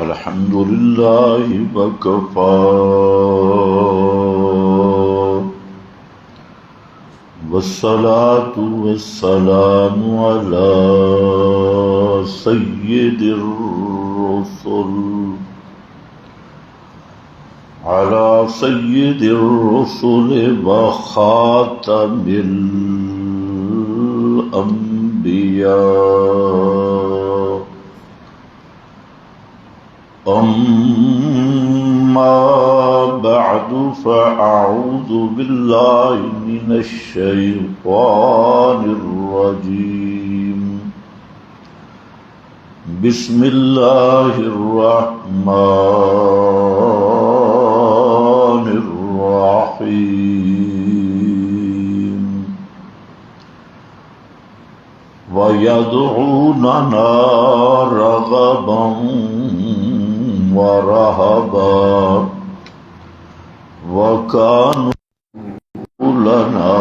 الحمد لله وكفى والصلاة والسلام على سيد الرسل وخاتم الأنبياء. أما بعد فأعوذ بالله من الشيطان الرجيم. بسم الله الرحمن الرحيم. ويدعوننا رغبا ورهبا وكانوا لنا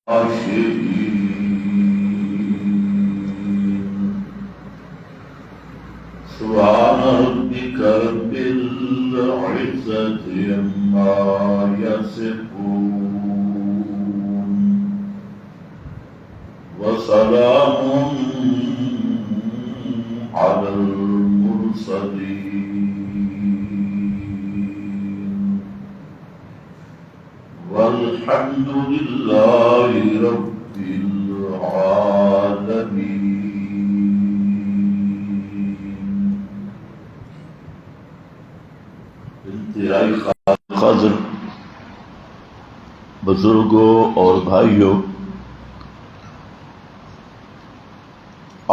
خاشعين. سبحان ربك رب العزة عما يصفون وسلام على المرسلين والحمد لله رب العالمين. انتہائی قدر بزرگوں اور بھائیوں،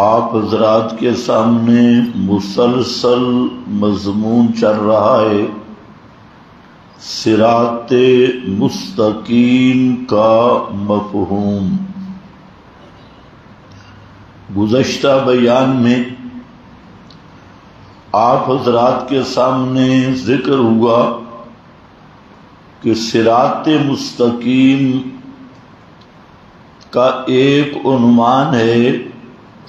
آپ حضرات کے سامنے مسلسل مضمون چل رہا ہے صراط مستقیم کا مفہوم. گزشتہ بیان میں آپ حضرات کے سامنے ذکر ہوا کہ صراط مستقیم کا ایک عنوان ہے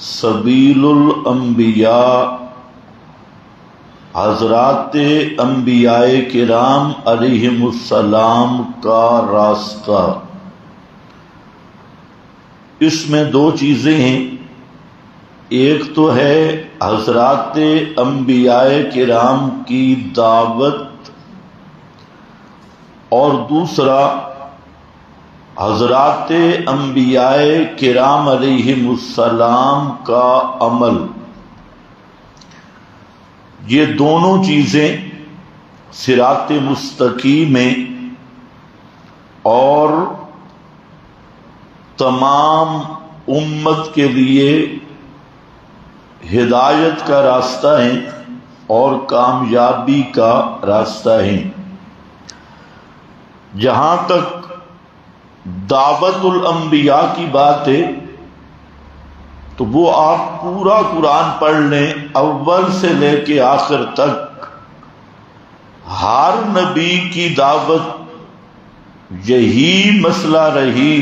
سبیل الانبیاء، حضرات انبیاء کرام علیہم السلام کا راستہ. اس میں دو چیزیں ہیں، ایک تو ہے حضرات انبیاء کرام کی دعوت اور دوسرا حضرات انبیاء کرام علیہم السلام کا عمل. یہ دونوں چیزیں صراط مستقیم میں اور تمام امت کے لیے ہدایت کا راستہ ہیں اور کامیابی کا راستہ ہیں. جہاں تک دعوت الانبیاء کی بات ہے تو وہ آپ پورا قرآن پڑھ لیں، اول سے لے کے آخر تک ہر نبی کی دعوت یہی مسئلہ رہی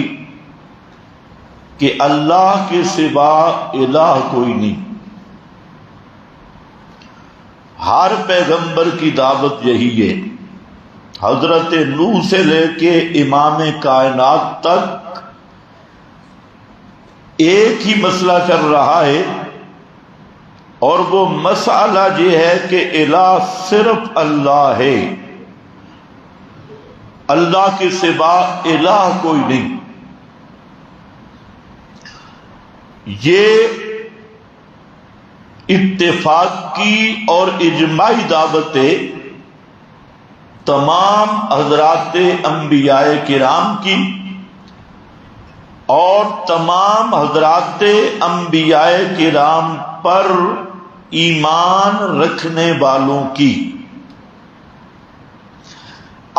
کہ اللہ کے سوا الہ کوئی نہیں. ہر پیغمبر کی دعوت یہی ہے. حضرت نوح سے لے کے امام کائنات تک ایک ہی مسئلہ چل رہا ہے، اور وہ مسئلہ یہ ہے کہ الہ صرف اللہ ہے، اللہ کے سوا الہ کوئی نہیں. یہ اتفاق کی اور اجماعی دعوت ہے تمام حضرات انبیاء کرام کی اور تمام حضرات انبیاء کرام پر ایمان رکھنے والوں کی.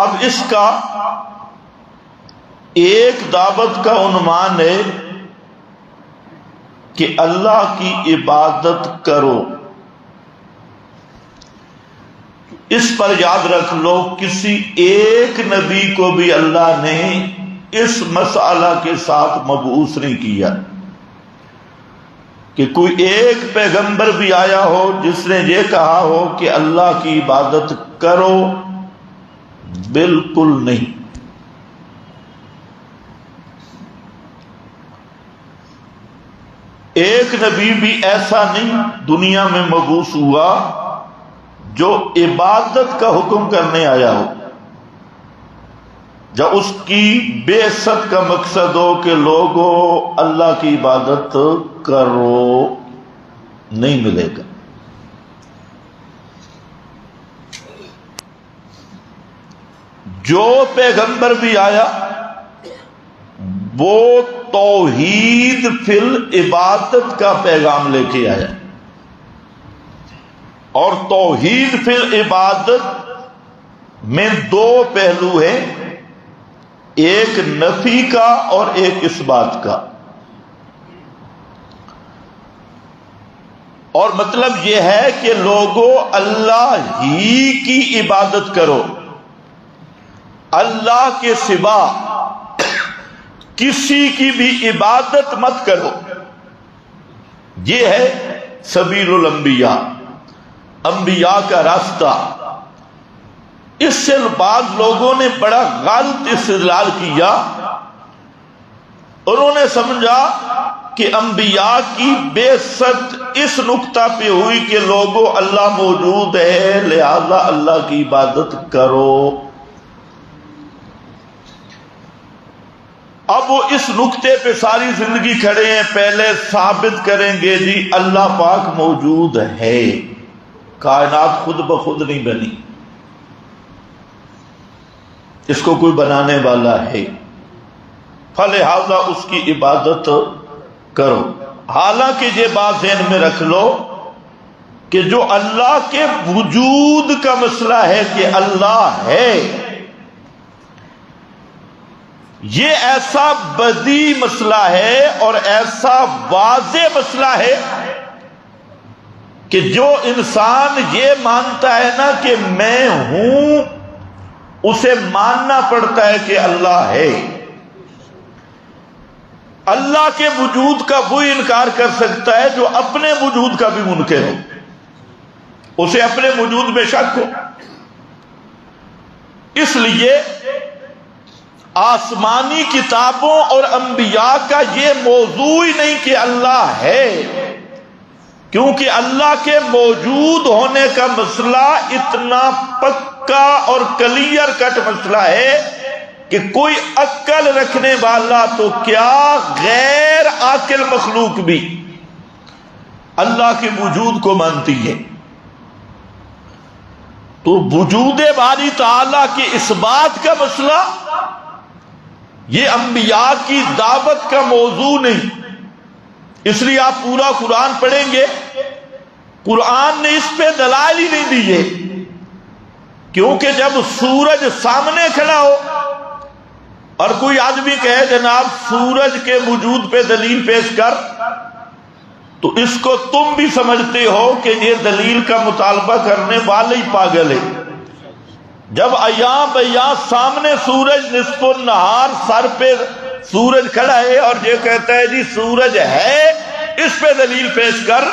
اب اس کا ایک دعوت کا عنوان ہے کہ اللہ کی عبادت کرو. اس پر یاد رکھ لو کسی ایک نبی کو بھی اللہ نے اس مسئلہ کے ساتھ مبعوث نہیں کیا. کہ کوئی ایک پیغمبر بھی آیا ہو جس نے یہ کہا ہو کہ اللہ کی عبادت کرو؟ بالکل نہیں۔ ایک نبی بھی ایسا نہیں دنیا میں مبعوث ہوا جو عبادت کا حکم کرنے آیا ہو، جب اس کی بعثت کا مقصد ہو کہ لوگوں اللہ کی عبادت کرو، نہیں ملے گا۔ جو پیغمبر بھی آیا وہ توحید فی العبادت کا پیغام لے کے آیا، اور توحید فی العبادت میں دو پہلو ہیں، ایک نفی کا اور ایک اس بات کا۔ اور مطلب یہ ہے کہ لوگوں اللہ ہی کی عبادت کرو، اللہ کے سوا کسی کی بھی عبادت مت کرو۔ یہ ہے سبیل الانبیاء، انبیاء کا راستہ۔ اس سے بعض لوگوں نے بڑا غلط استدلال کیا، انہوں نے سمجھا کہ انبیاء کی بعثت اس نقطہ پہ ہوئی کہ لوگوں اللہ موجود ہے لہذا اللہ کی عبادت کرو۔ اب وہ اس نقطے پہ ساری زندگی کھڑے ہیں، پہلے ثابت کریں گے جی اللہ پاک موجود ہے، کائنات خود بخود نہیں بنی، اس کو کوئی بنانے والا ہے، فلہذا اس کی عبادت کرو۔ حالانکہ یہ بات ذہن میں رکھ لو کہ جو اللہ کے وجود کا مسئلہ ہے کہ اللہ ہے، یہ ایسا بدیع مسئلہ ہے اور ایسا واضح مسئلہ ہے کہ جو انسان یہ مانتا ہے نا کہ میں ہوں، اسے ماننا پڑتا ہے کہ اللہ ہے۔ اللہ کے وجود کا وہی انکار کر سکتا ہے جو اپنے وجود کا بھی منکر ہو، اسے اپنے وجود میں شک ہو۔ اس لیے آسمانی کتابوں اور انبیاء کا یہ موضوع ہی نہیں کہ اللہ ہے، کیونکہ اللہ کے موجود ہونے کا مسئلہ اتنا پکا اور کلیئر کٹ مسئلہ ہے کہ کوئی عقل رکھنے والا تو کیا غیر عاقل مخلوق بھی اللہ کے وجود کو مانتی ہے۔ تو وجود باری تعالیٰ کی اس بات کا مسئلہ یہ انبیاء کی دعوت کا موضوع نہیں۔ اس لیے آپ پورا قرآن پڑھیں گے، قرآن نے اس پہ دلائل ہی نہیں دیے، کیونکہ جب سورج سامنے کھڑا ہو اور کوئی آدمی کہے جناب سورج کے وجود پہ دلیل پیش کر، تو اس کو تم بھی سمجھتے ہو کہ یہ دلیل کا مطالبہ کرنے والے ہی پاگل ہے۔ جب ایام بیاں سامنے سورج نصف النہار سر پہ سورج کھڑا ہے اور یہ کہتا ہے جی سورج ہے، اس پہ دلیل پیش کر،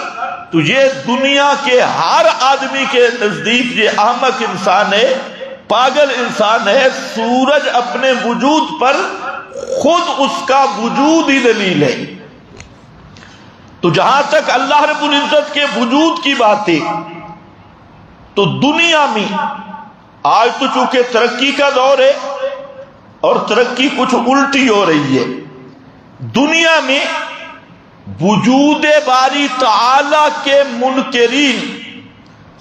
تو یہ دنیا کے ہر آدمی کے نزدیک یہ احمق انسان ہے، پاگل انسان ہے۔ سورج اپنے وجود پر خود اس کا وجود ہی دلیل ہے۔ تو جہاں تک اللہ رب العزت کے وجود کی بات ہے تو دنیا میں آج تو چونکہ ترقی کا دور ہے اور ترقی کچھ الٹی ہو رہی ہے، دنیا میں وجود باری تعالی کے منکرین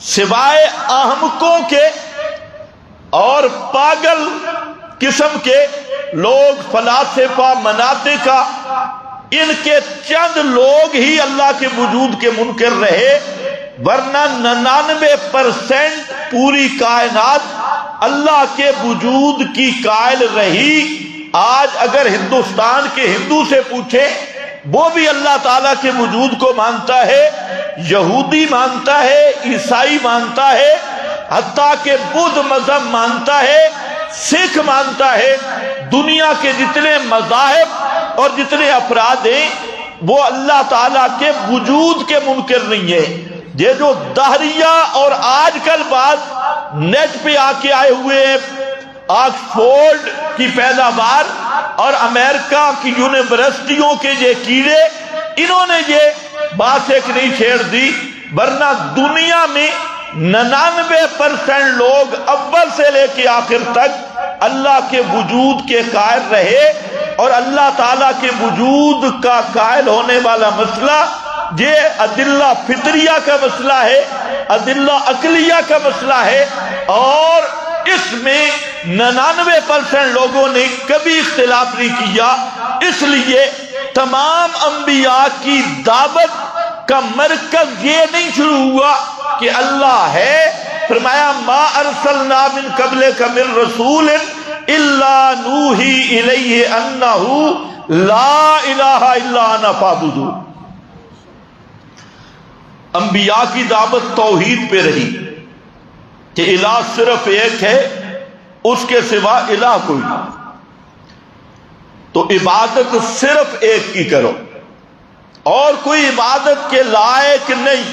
سوائے احمقوں کے اور پاگل قسم کے لوگ، فلاسفہ، مناطقہ، ان کے چند لوگ ہی اللہ کے وجود کے منکر رہے، ورنہ 99% پوری کائنات اللہ کے وجود کی قائل رہی۔ آج اگر ہندوستان کے ہندو سے پوچھے، وہ بھی اللہ تعالیٰ کے وجود کو مانتا ہے، یہودی مانتا ہے، عیسائی مانتا ہے، حتیٰ کہ بدھ مذہب مانتا ہے، سکھ مانتا ہے۔ دنیا کے جتنے مذاہب اور جتنے افراد ہیں وہ اللہ تعالیٰ کے وجود کے منکر نہیں ہے۔ یہ جو دہریہ اور آج کل بات نیٹ پہ آ کے آئے ہوئے آکسفورڈ کی پیداوار اور امریکہ کی یونیورسٹیوں کے یہ کیڑے، انہوں نے یہ بات ایک نہیں چھیڑ دی، ورنہ دنیا میں 99% لوگ اول سے لے کے آخر تک اللہ کے وجود کے قائل رہے، اور اللہ تعالیٰ کے وجود کا قائل ہونے والا مسئلہ یہ ادلہ فطریہ کا مسئلہ ہے، ادلہ عقلیہ کا مسئلہ ہے، اور اس میں 99% لوگوں نے کبھی اختلاف نہیں کیا۔ اس لیے تمام انبیاء کی دعوت کا مرکز یہ نہیں شروع ہوا کہ اللہ ہے، فرمایا ما ارسلنا من قبلک من رسول الا نوحی الیہ انہ لا الہ الا انا فاعبدون۔ انبیاء کی دعوت توحید پہ رہی کہ الہ صرف ایک ہے، اس کے سوا الہ کوئی نہیں، تو عبادت صرف ایک کی کرو اور کوئی عبادت کے لائق نہیں۔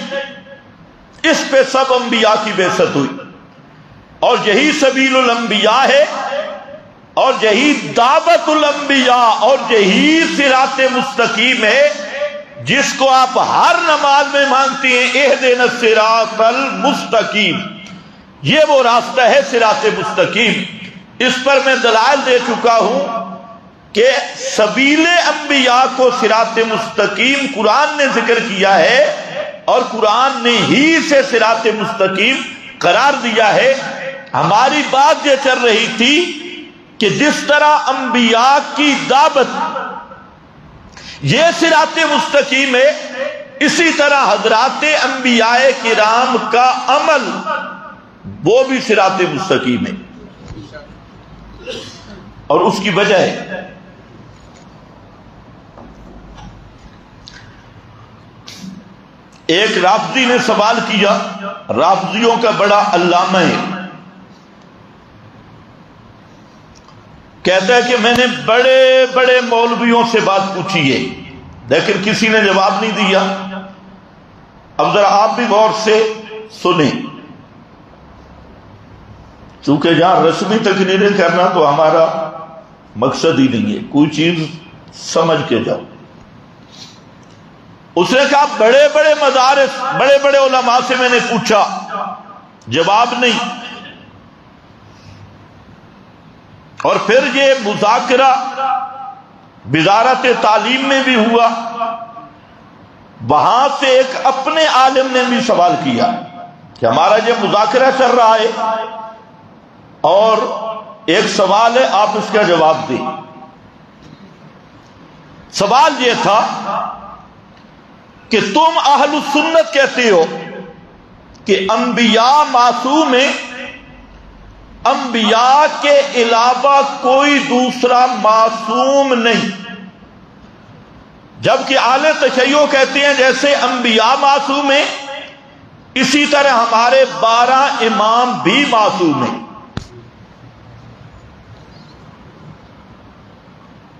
اس پہ سب انبیاء کی بعثت ہوئی، اور یہی سبیل الانبیاء ہے، اور یہی دعوت الانبیاء، اور یہی صراط مستقیم ہے جس کو آپ ہر نماز میں مانگتے ہیں، اہدنا الصراط المستقیم۔ یہ وہ راستہ ہے صراط مستقیم۔ اس پر میں دلائل دے چکا ہوں کہ سبیل انبیاء کو صراط مستقیم قرآن نے ذکر کیا ہے، اور قرآن نے ہی سے صراط مستقیم قرار دیا ہے۔ ہماری بات یہ چل رہی تھی کہ جس طرح انبیاء کی دعوت یہ صراط مستقیم ہے، اسی طرح حضرات انبیاء کرام کا عمل وہ بھی صراط مستقیم ہے، اور اس کی وجہ ہے ایک رافضی نے سوال کیا، رافضیوں کا بڑا علامہ ہے، کہتا ہے کہ میں نے بڑے بڑے مولویوں سے بات پوچھی ہے لیکن کسی نے جواب نہیں دیا۔ اب ذرا آپ بھی غور سے سنیں، چونکہ جہاں رسمی تقریریں کرنا تو ہمارا مقصد ہی نہیں ہے، کوئی چیز سمجھ کے جاؤ۔ اس نے کہا بڑے بڑے مدارس، بڑے بڑے علماء سے میں نے پوچھا، جواب نہیں۔ اور پھر یہ مذاکرہ وزارت تعلیم میں بھی ہوا، وہاں سے ایک اپنے عالم نے بھی سوال کیا کہ ہمارا یہ مذاکرہ چل رہا ہے اور ایک سوال ہے، آپ اس کا جواب دیں۔ سوال یہ تھا کہ تم اہل سنت کہتے ہو کہ انبیاء معصوم ہیں، انبیاء کے علاوہ کوئی دوسرا معصوم نہیں، جبکہ اہل تشیع کہتے ہیں جیسے انبیاء معصوم ہیں اسی طرح ہمارے 12 امام بھی معصوم ہیں۔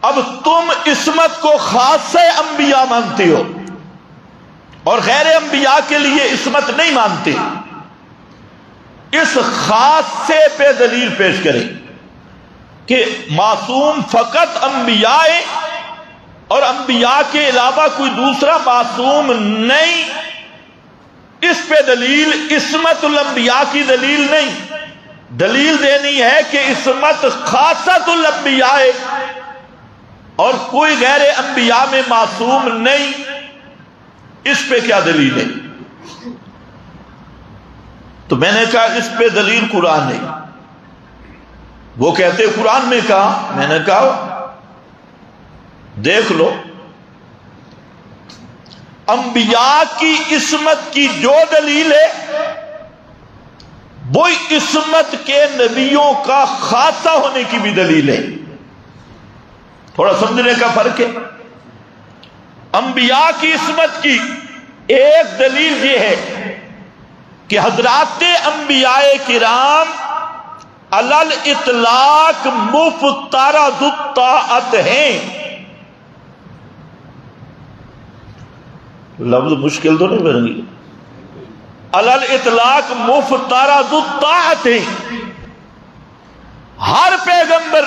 اب تم عصمت کو خاصہ انبیاء مانتے ہو اور غیر انبیاء کے لیے عصمت نہیں مانتے، اس خاصے پہ دلیل پیش کریں کہ معصوم فقط انبیاء ہے اور انبیاء کے علاوہ کوئی دوسرا معصوم نہیں۔ اس پہ دلیل عصمت الانبیاء کی دلیل نہیں، دلیل دینی ہے کہ عصمت خاصۃ الانبیاء ہے اور کوئی غیر انبیاء میں معصوم نہیں۔ اس پہ کیا دلیل ہے؟ تو میں نے کہا اس پہ دلیل قرآن ہے۔ وہ کہتے قرآن میں کہا، میں نے کہا دیکھ لو، انبیاء کی عصمت کی جو دلیل ہے وہی عصمت کے نبیوں کا خاصہ ہونے کی بھی دلیل ہے۔ تھوڑا سمجھنے کا فرق ہے۔ انبیاء کی عصمت کی ایک دلیل یہ ہے کہ حضرات انبیاء کرام علی الاطلاق مفترض الطاعت ہیں، لفظ مشکل تو نہیں بن گئی. علل اطلاق مفترض الطاعت، ہر پیغمبر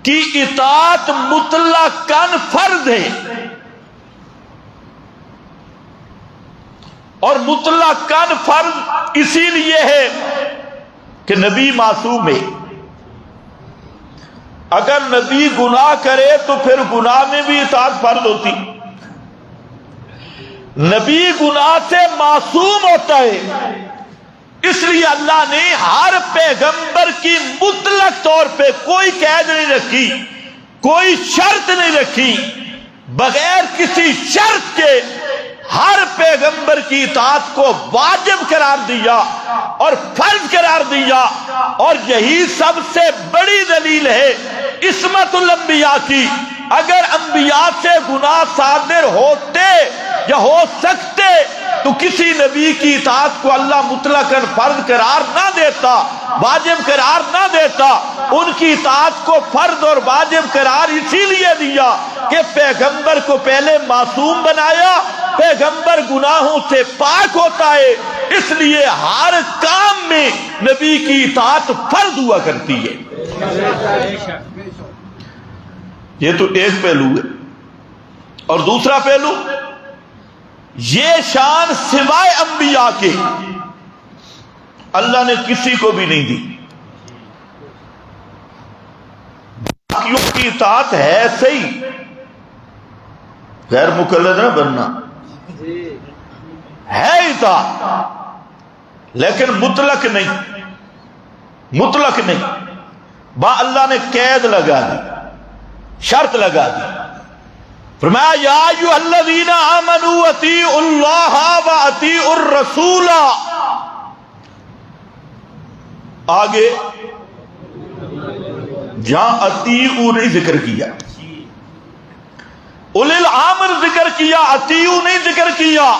کی اطاعت مطلقاً فرض ہے، اور مطلقاً فرض اسی لیے ہے کہ نبی معصوم ہے. اگر نبی گناہ کرے تو پھر گناہ میں بھی اطاعت فرض ہوتی. نبی گناہ سے معصوم ہوتا ہے، اس لیے اللہ نے ہر پیغمبر کی مطلق طور پہ کوئی قید نہیں رکھی، کوئی شرط نہیں رکھی، بغیر کسی شرط کے ہر پیغمبر کی اطاعت کو واجب قرار دیا اور فرض قرار دیا. اور یہی سب سے بڑی دلیل ہے عصمت الانبیاء کی. اگر انبیاء سے گناہ صادر ہوتے یا ہو سکتے تو کسی نبی کی اطاعت کو اللہ مطلقاً فرض قرار نہ دیتا، واجب قرار نہ دیتا. ان کی اطاعت کو فرض اور واجب قرار اسی لیے دیا کہ پیغمبر کو پہلے معصوم بنایا، پیغمبر گناہوں سے پاک ہوتا ہے، اس لیے ہر کام میں نبی کی اطاعت فرض ہوا کرتی ہے. یہ تو ایک پہلو ہے. اور دوسرا پہلو، یہ شان سوائے انبیاء کے اللہ نے کسی کو بھی نہیں دی. باقیوں کی اطاعت ہے صحیح، غیر مقلد نہ بننا، ہے اطاعت لیکن مطلق نہیں، مطلق نہیں. اللہ نے قید لگا دی، شرط لگا دی. فرمایا یا ایھا الذین آمنوا اطیعوا اللہ واطیعوا الرسول. آگے جہاں اطیعوا نہیں ذکر کیا، اولی الامر ذکر کیا، اطیعوا نہیں ذکر کیا.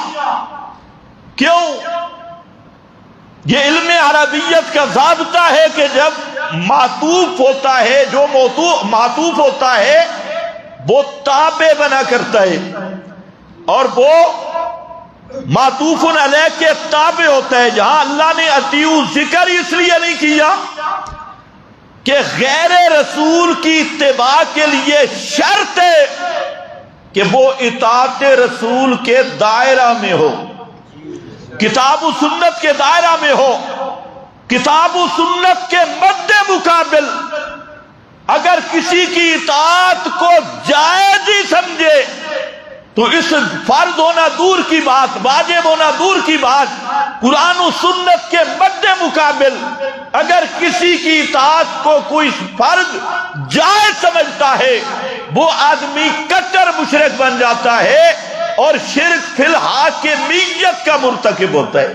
کیوں؟ یہ علم عربیت کا ضابطہ ہے کہ جب معطوف ہوتا ہے، جو معطوف ہوتا ہے وہ تابع بنا کرتا ہے، اور وہ معطوف علیہ کے تابع ہوتا ہے. جہاں اللہ نے اطیعوا ذکر اس لیے نہیں کیا کہ غیر رسول کی اتباع کے لیے شرط ہے کہ وہ اطاعت رسول کے دائرہ میں ہو، کتاب و سنت کے دائرہ میں ہو. کتاب و سنت کے مد مقابل اگر کسی کی اطاعت کو جائز ہی سمجھے تو اس فرض ہونا دور کی بات، واجب ہونا دور کی بات، قرآن و سنت کے مد مقابل اگر کسی کی اطاعت کو کوئی فرض جائز سمجھتا ہے وہ آدمی کٹر مشرک بن جاتا ہے اور شرک فی الحاکمیت کا مرتکب ہوتا ہے.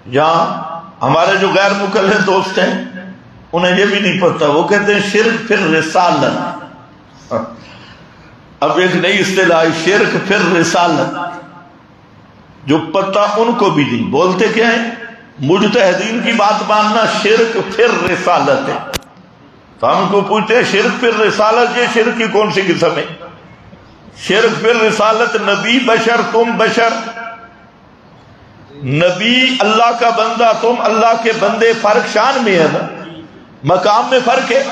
یہاں ہمارے جو غیر مقلد دوست ہیں انہیں یہ بھی نہیں پتا، وہ کہتے ہیں شرک فی الرسالت. اب ایک نئی اصطلاح شرک فی الرسالت، جو پتہ ان کو بھی نہیں. بولتے کیا ہیں؟ مجتہدین کی بات ماننا شرک فی الرسالت ہے. تو ہم کو پوچھتے ہیں شرک فی الرسالت، یہ شرک کی کون سی قسم ہے؟ شرک فی الرسالت نبی بشر، تم بشر، نبی اللہ کا بندہ، تم اللہ کے بندے، فرق شان میں ہے نا، مقام میں فرق ہے.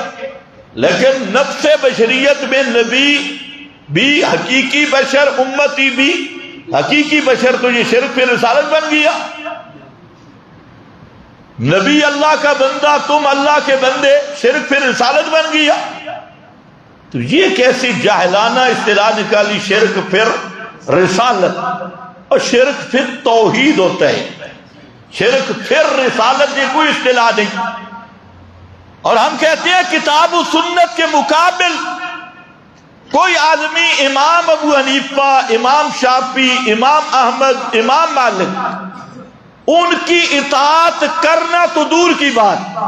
لیکن نفس بشریت میں نبی بھی حقیقی بشر، امتی بھی حقیقی بشر، تو یہ شرک فی رسالت بن گیا. نبی اللہ کا بندہ، تم اللہ کے بندے، شرک فی رسالت بن گیا. تو یہ کیسی جاہلانہ اصطلاح نکالی شرک فی رسالت. اور شرک فی توحید ہوتا ہے، شرک فی رسالت یہ کوئی اصطلاح نہیں. اور ہم کہتے ہیں کتاب و سنت کے مقابل کوئی آدمی امام ابو حنیفہ، امام شافعی، امام احمد، امام مالک، ان کی اطاعت کرنا تو دور کی بات،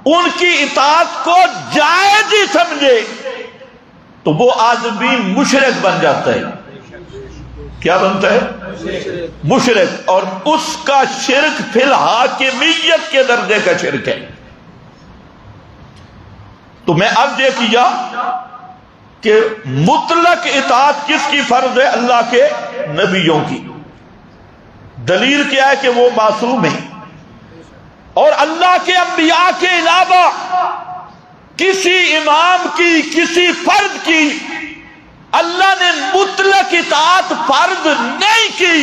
ان کی اطاعت کو جائز ہی سمجھے تو وہ آدمی مشرک بن جاتا ہے. کیا بنتا ہے؟ مشرک. اور اس کا شرک فی الحاکمیت کے درجے کا شرک ہے. تو میں اب یہ کیا کہ مطلق اطاعت کس کی فرض ہے؟ اللہ کے نبیوں کی۔ دلیل کیا ہے کہ وہ معصوم ہیں، اور اللہ کے انبیاء کے علاوہ کسی امام کی، کسی فرد کی اللہ نے مطلق اطاعت فرض نہیں کی۔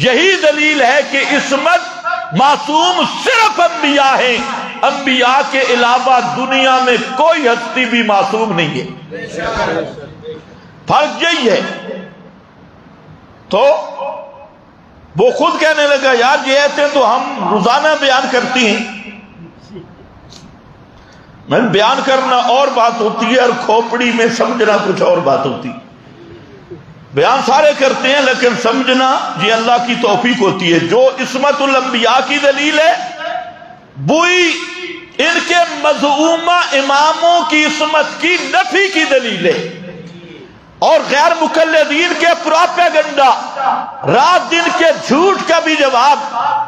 یہی دلیل ہے کہ عصمت معصوم صرف انبیاء ہیں، انبیاء کے علاوہ دنیا میں کوئی ہستی بھی معصوم نہیں ہے۔ فرق یہی ہے۔ تو وہ خود کہنے لگا یار یہ ایتیں تو ہم روزانہ بیان کرتی ہیں، میں بیان کرنا اور بات ہوتی ہے اور کھوپڑی میں سمجھنا کچھ اور بات ہوتی ہے۔ بیان سارے کرتے ہیں لیکن سمجھنا یہ اللہ کی توفیق ہوتی ہے۔ جو عصمت الانبیاء کی دلیل ہے وہی ان کے مزعومہ اماموں کی عصمت کی نفی کی دلیل ہے، اور غیر مقلدین کے پروپیگنڈا، رات دن کے جھوٹ کا بھی جواب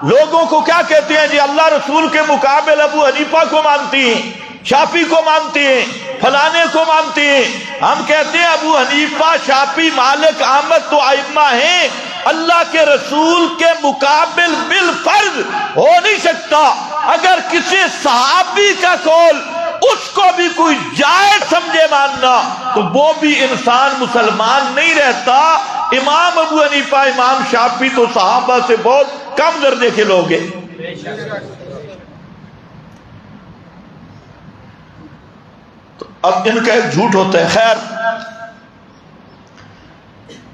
لوگوں کو کیا کہتے ہیں؟ جی اللہ رسول کے مقابل ابو حنیفہ کو مانتی ہیں، شافعی کو مانتی ہیں، فلانے کو مانتی ہیں۔ ہم کہتے ہیں ابو حنیفہ، شافعی، مالک، احمد تو ائمہ ہیں، اللہ کے رسول کے مقابل بالفرض ہو نہیں سکتا۔ اگر کسی صحابی کا قول اس کو بھی کوئی جائز سمجھے ماننا تو وہ بھی انسان مسلمان نہیں رہتا۔ امام ابو حنیفہ، امام شافعی تو صحابہ سے بہت کم درجے کے لوگ ہیں۔ تو اب ان کا ایک جھوٹ ہوتا ہے۔ خیر،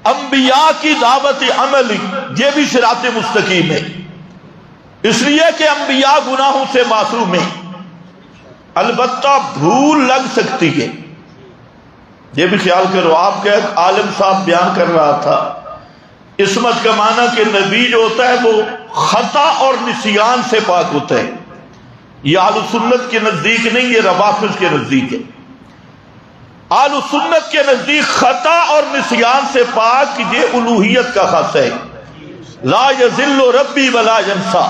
انبیاء کی دعوت عملی یہ بھی صراط مستقیم ہے، اس لیے کہ انبیاء گناہوں سے معصوم ہیں، البتہ بھول لگ سکتی ہے۔ یہ بھی خیال کرو، آپ کا ایک عالم صاحب بیان کر رہا تھا عصمت کا معنی کہ نبی جو ہوتا ہے وہ خطا اور نسیان سے پاک ہوتا ہے۔ یہ اہل سنت کے نزدیک نہیں، یہ روافض کے نزدیک ہے۔ اہل سنت کے نزدیک خطا اور نسیان سے پاک یہ الوہیت کا خاصہ ہے۔ لا یذل ربی ولا ینسا،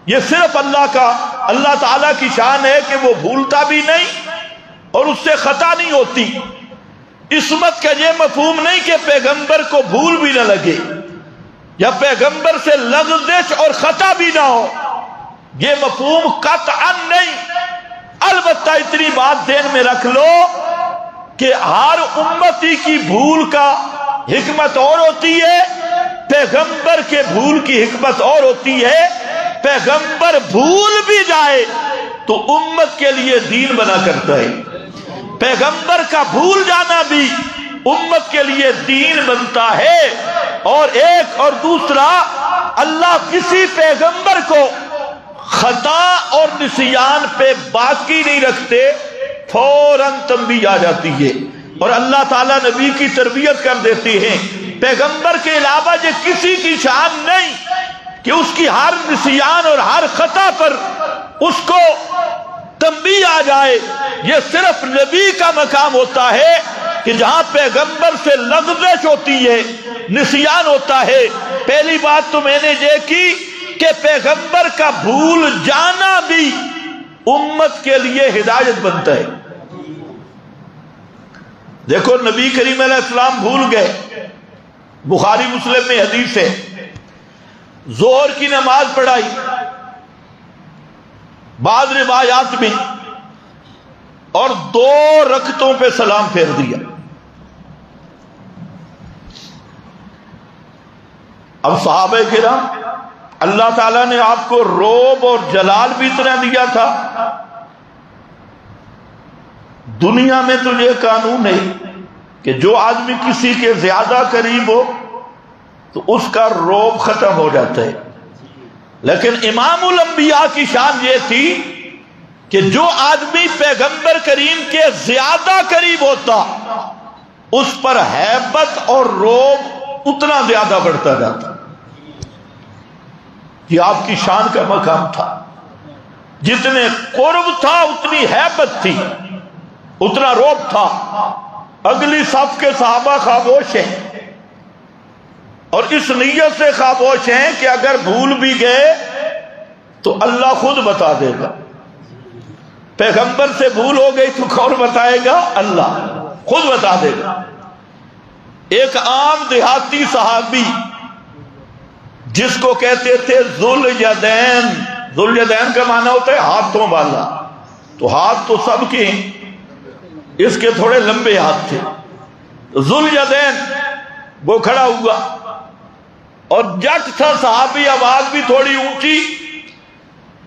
یہ صرف اللہ تعالیٰ کی شان ہے کہ وہ بھولتا بھی نہیں اور اس سے خطا نہیں ہوتی۔ عصمت کا یہ مفہوم نہیں کہ پیغمبر کو بھول بھی نہ لگے یا پیغمبر سے لغزش اور خطا بھی نہ ہو، یہ مفہوم قطعا نہیں۔ البتہ اتنی بات ذہن میں رکھ لو کہ ہر امتی کی بھول کا حکمت اور ہوتی ہے، پیغمبر کے بھول کی حکمت اور ہوتی ہے۔ پیغمبر بھول بھی جائے تو امت کے لیے دین بنا کرتا ہے، پیغمبر کا بھول جانا بھی امت کے لیے دین بنتا ہے۔ اور ایک اور دوسرا، اللہ کسی پیغمبر کو خطا اور نسیان پہ باقی نہیں رکھتے، فوراً تنبیہ آ جاتی ہے اور اللہ تعالیٰ نبی کی تربیت کر دیتے ہیں۔ پیغمبر کے علاوہ یہ کسی کی شان نہیں کہ اس کی ہر نسیان اور ہر خطا پر اس کو تنبیہ آ جائے۔ یہ صرف نبی کا مقام ہوتا ہے کہ جہاں پیغمبر سے لغزش ہوتی ہے، نسیان ہوتا ہے۔ پہلی بات تو میں نے یہ کی کہ پیغمبر کا بھول جانا بھی امت کے لیے ہدایت بنتا ہے۔ دیکھو نبی کریم علیہ السلام بھول گئے، بخاری مسلم میں حدیث ہے، ظہر کی نماز پڑھائی، بعض روایات میں، اور 2 رکعتوں پہ سلام پھیر دیا۔ اب صحابہ کرام، اللہ تعالیٰ نے آپ کو رعب اور جلال بھی اتنا دیا تھا، دنیا میں تو یہ قانون ہے کہ جو آدمی کسی کے زیادہ قریب ہو تو اس کا رعب ختم ہو جاتا ہے، لیکن امام الانبیاء کی شان یہ تھی کہ جو آدمی پیغمبر کریم کے زیادہ قریب ہوتا اس پر ہیبت اور رعب اتنا زیادہ بڑھتا جاتا۔ یہ آپ کی شان کا مقام تھا، جتنے قرب تھا اتنی ہیبت تھی، اتنا رعب تھا۔ اگلی صف کے صحابہ خاموش ہیں اور اس نیت سے خاموش ہیں کہ اگر بھول بھی گئے تو اللہ خود بتا دے گا۔ پیغمبر سے بھول ہو گئی تو کون بتائے گا؟ اللہ۔ خود بتا دے گا۔ ایک عام دیہاتی صحابی جس کو کہتے تھے ذوالیدین، ذوالیدین کا معنی ہوتا ہے ہاتھوں والا، تو ہاتھ تو سب کے ہیں، اس کے تھوڑے لمبے ہاتھ تھے، ذوالیدین وہ کھڑا ہوا اور جٹ تھا صحابی، آواز بھی تھوڑی اونچی،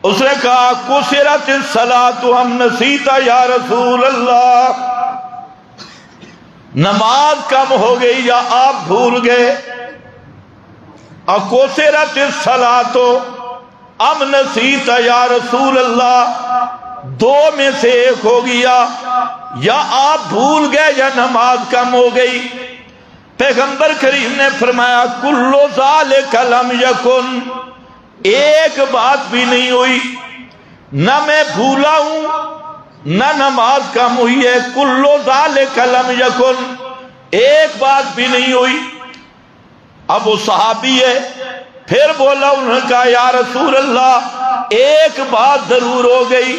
اس نے کہا کسرت الصلاۃ ام نسیت یا رسول اللہ، نماز کم ہو گئی یا آپ بھول گئے؟ اکسرت الصلاۃ ام نسیت یا رسول اللہ، دو میں سے ایک ہو گیا، یا آپ بھول گئے یا نماز کم ہو گئی۔ پیغمبر کریم نے فرمایا کل ذالک لم یکن، ایک بات بھی نہیں ہوئی، نہ میں بھولا ہوں نہ نماز کم ہوئی ہے، کل ذالک لم یکن، ایک بات بھی نہیں ہوئی۔ اب وہ صحابی ہے، پھر بولا، انہوں نے کہا یا رسول اللہ ایک بات ضرور ہو گئی،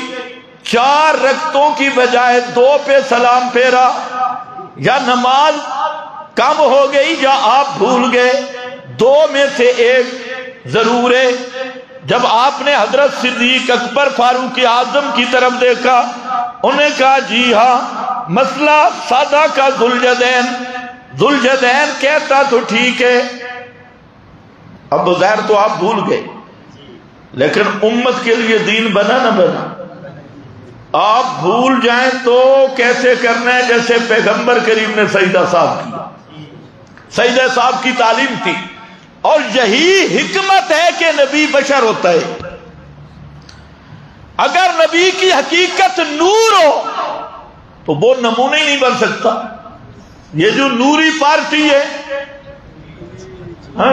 4 رکعتوں کی بجائے 2 پہ سلام پھیرا، یا نماز کم ہو گئی یا آپ بھول گئے، 2 میں سے ایک ضرور ہے۔ جب آپ نے حضرت صدیق اکبر فاروق اعظم کی طرف دیکھا، انہوں نے کہا جی ہاں، مسئلہ سادہ کا ذوالجدین کہتا تو ٹھیک ہے، اب بظاہر تو آپ بھول گئے، لیکن امت کے لیے دین بنا نہ بنا؟ آپ بھول جائیں تو کیسے کرنا ہے؟ جیسے پیغمبر کریم نے سجدہ صاحب کیا، سجدہ صاحب کی تعلیم تھی، اور یہی حکمت ہے کہ نبی بشر ہوتا ہے۔ اگر نبی کی حقیقت نور ہو تو وہ نمونہ ہی نہیں بن سکتا۔ یہ جو نوری پارٹی ہے،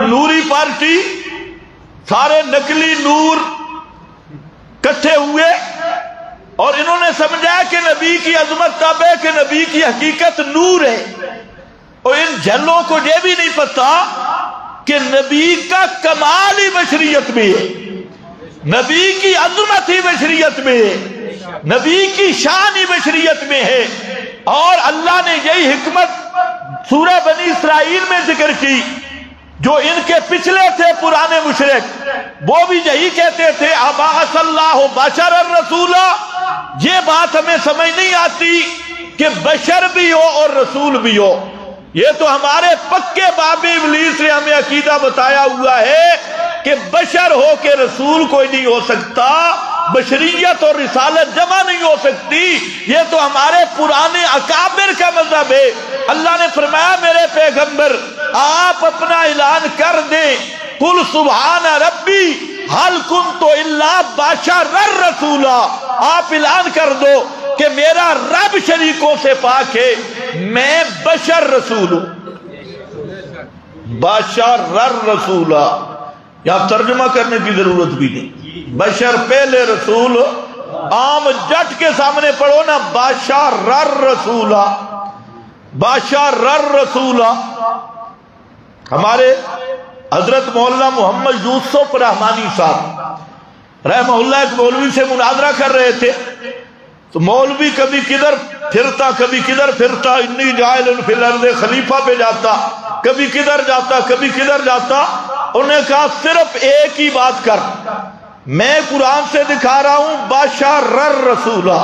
نوری پارٹی، سارے نقلی نور کٹھے ہوئے اور انہوں نے سمجھا کہ نبی کی عظمت تب ہے کہ نبی کی حقیقت نور ہے، اور ان جھلوں کو یہ بھی نہیں پتا کہ نبی کا کمال ہی بشریت میں ہے، نبی کی عظمت ہی بشریت میں ہے، نبی کی شان ہی بشریت میں ہے۔ اور اللہ نے یہی حکمت سورہ بنی اسرائیل میں ذکر کی، جو ان کے پچھلے تھے پرانے مشرک، وہ بھی یہی کہتے تھے ابعث اللہ بشرا رسولا۔ یہ بات ہمیں سمجھ نہیں آتی کہ بشر بھی ہو اور رسول بھی ہو، یہ تو ہمارے پکے باب ابلیس نے ہمیں عقیدہ بتایا ہوا ہے کہ بشر ہو کے رسول کوئی نہیں ہو سکتا، بشریت اور رسالت جمع نہیں ہو سکتی، یہ تو ہمارے پرانے اکابر کا مذہب ہے۔ اللہ نے فرمایا میرے پیغمبر آپ اپنا اعلان کر دیں، قل سبحان ربی ہل کنت الا بشرا رسولا، آپ اعلان کر دو کہ میرا رب شریکوں سے پاک ہے، میں بشر رسول ہوں، بشر رسولا۔ یہاں ترجمہ کرنے کی ضرورت بھی نہیں، بشر پہلے رسول، عام جٹ کے سامنے پڑھو نا بشر رسولا، بشر رسولا۔ ہمارے حضرت مولانا محمد یوسف رحمانی صاحب رحمہ اللہ ایک مولوی سے مناظرہ کر رہے تھے، تو مولوی کبھی کدھر پھرتا کبھی کدھر پھرتا، انی جاعل فی الارض خلیفہ پہ جاتا، کبھی کدھر جاتا کبھی کدھر جاتا۔ انہوں نے کہا صرف ایک ہی بات کر، میں قرآن سے دکھا رہا ہوں بشر رسولا،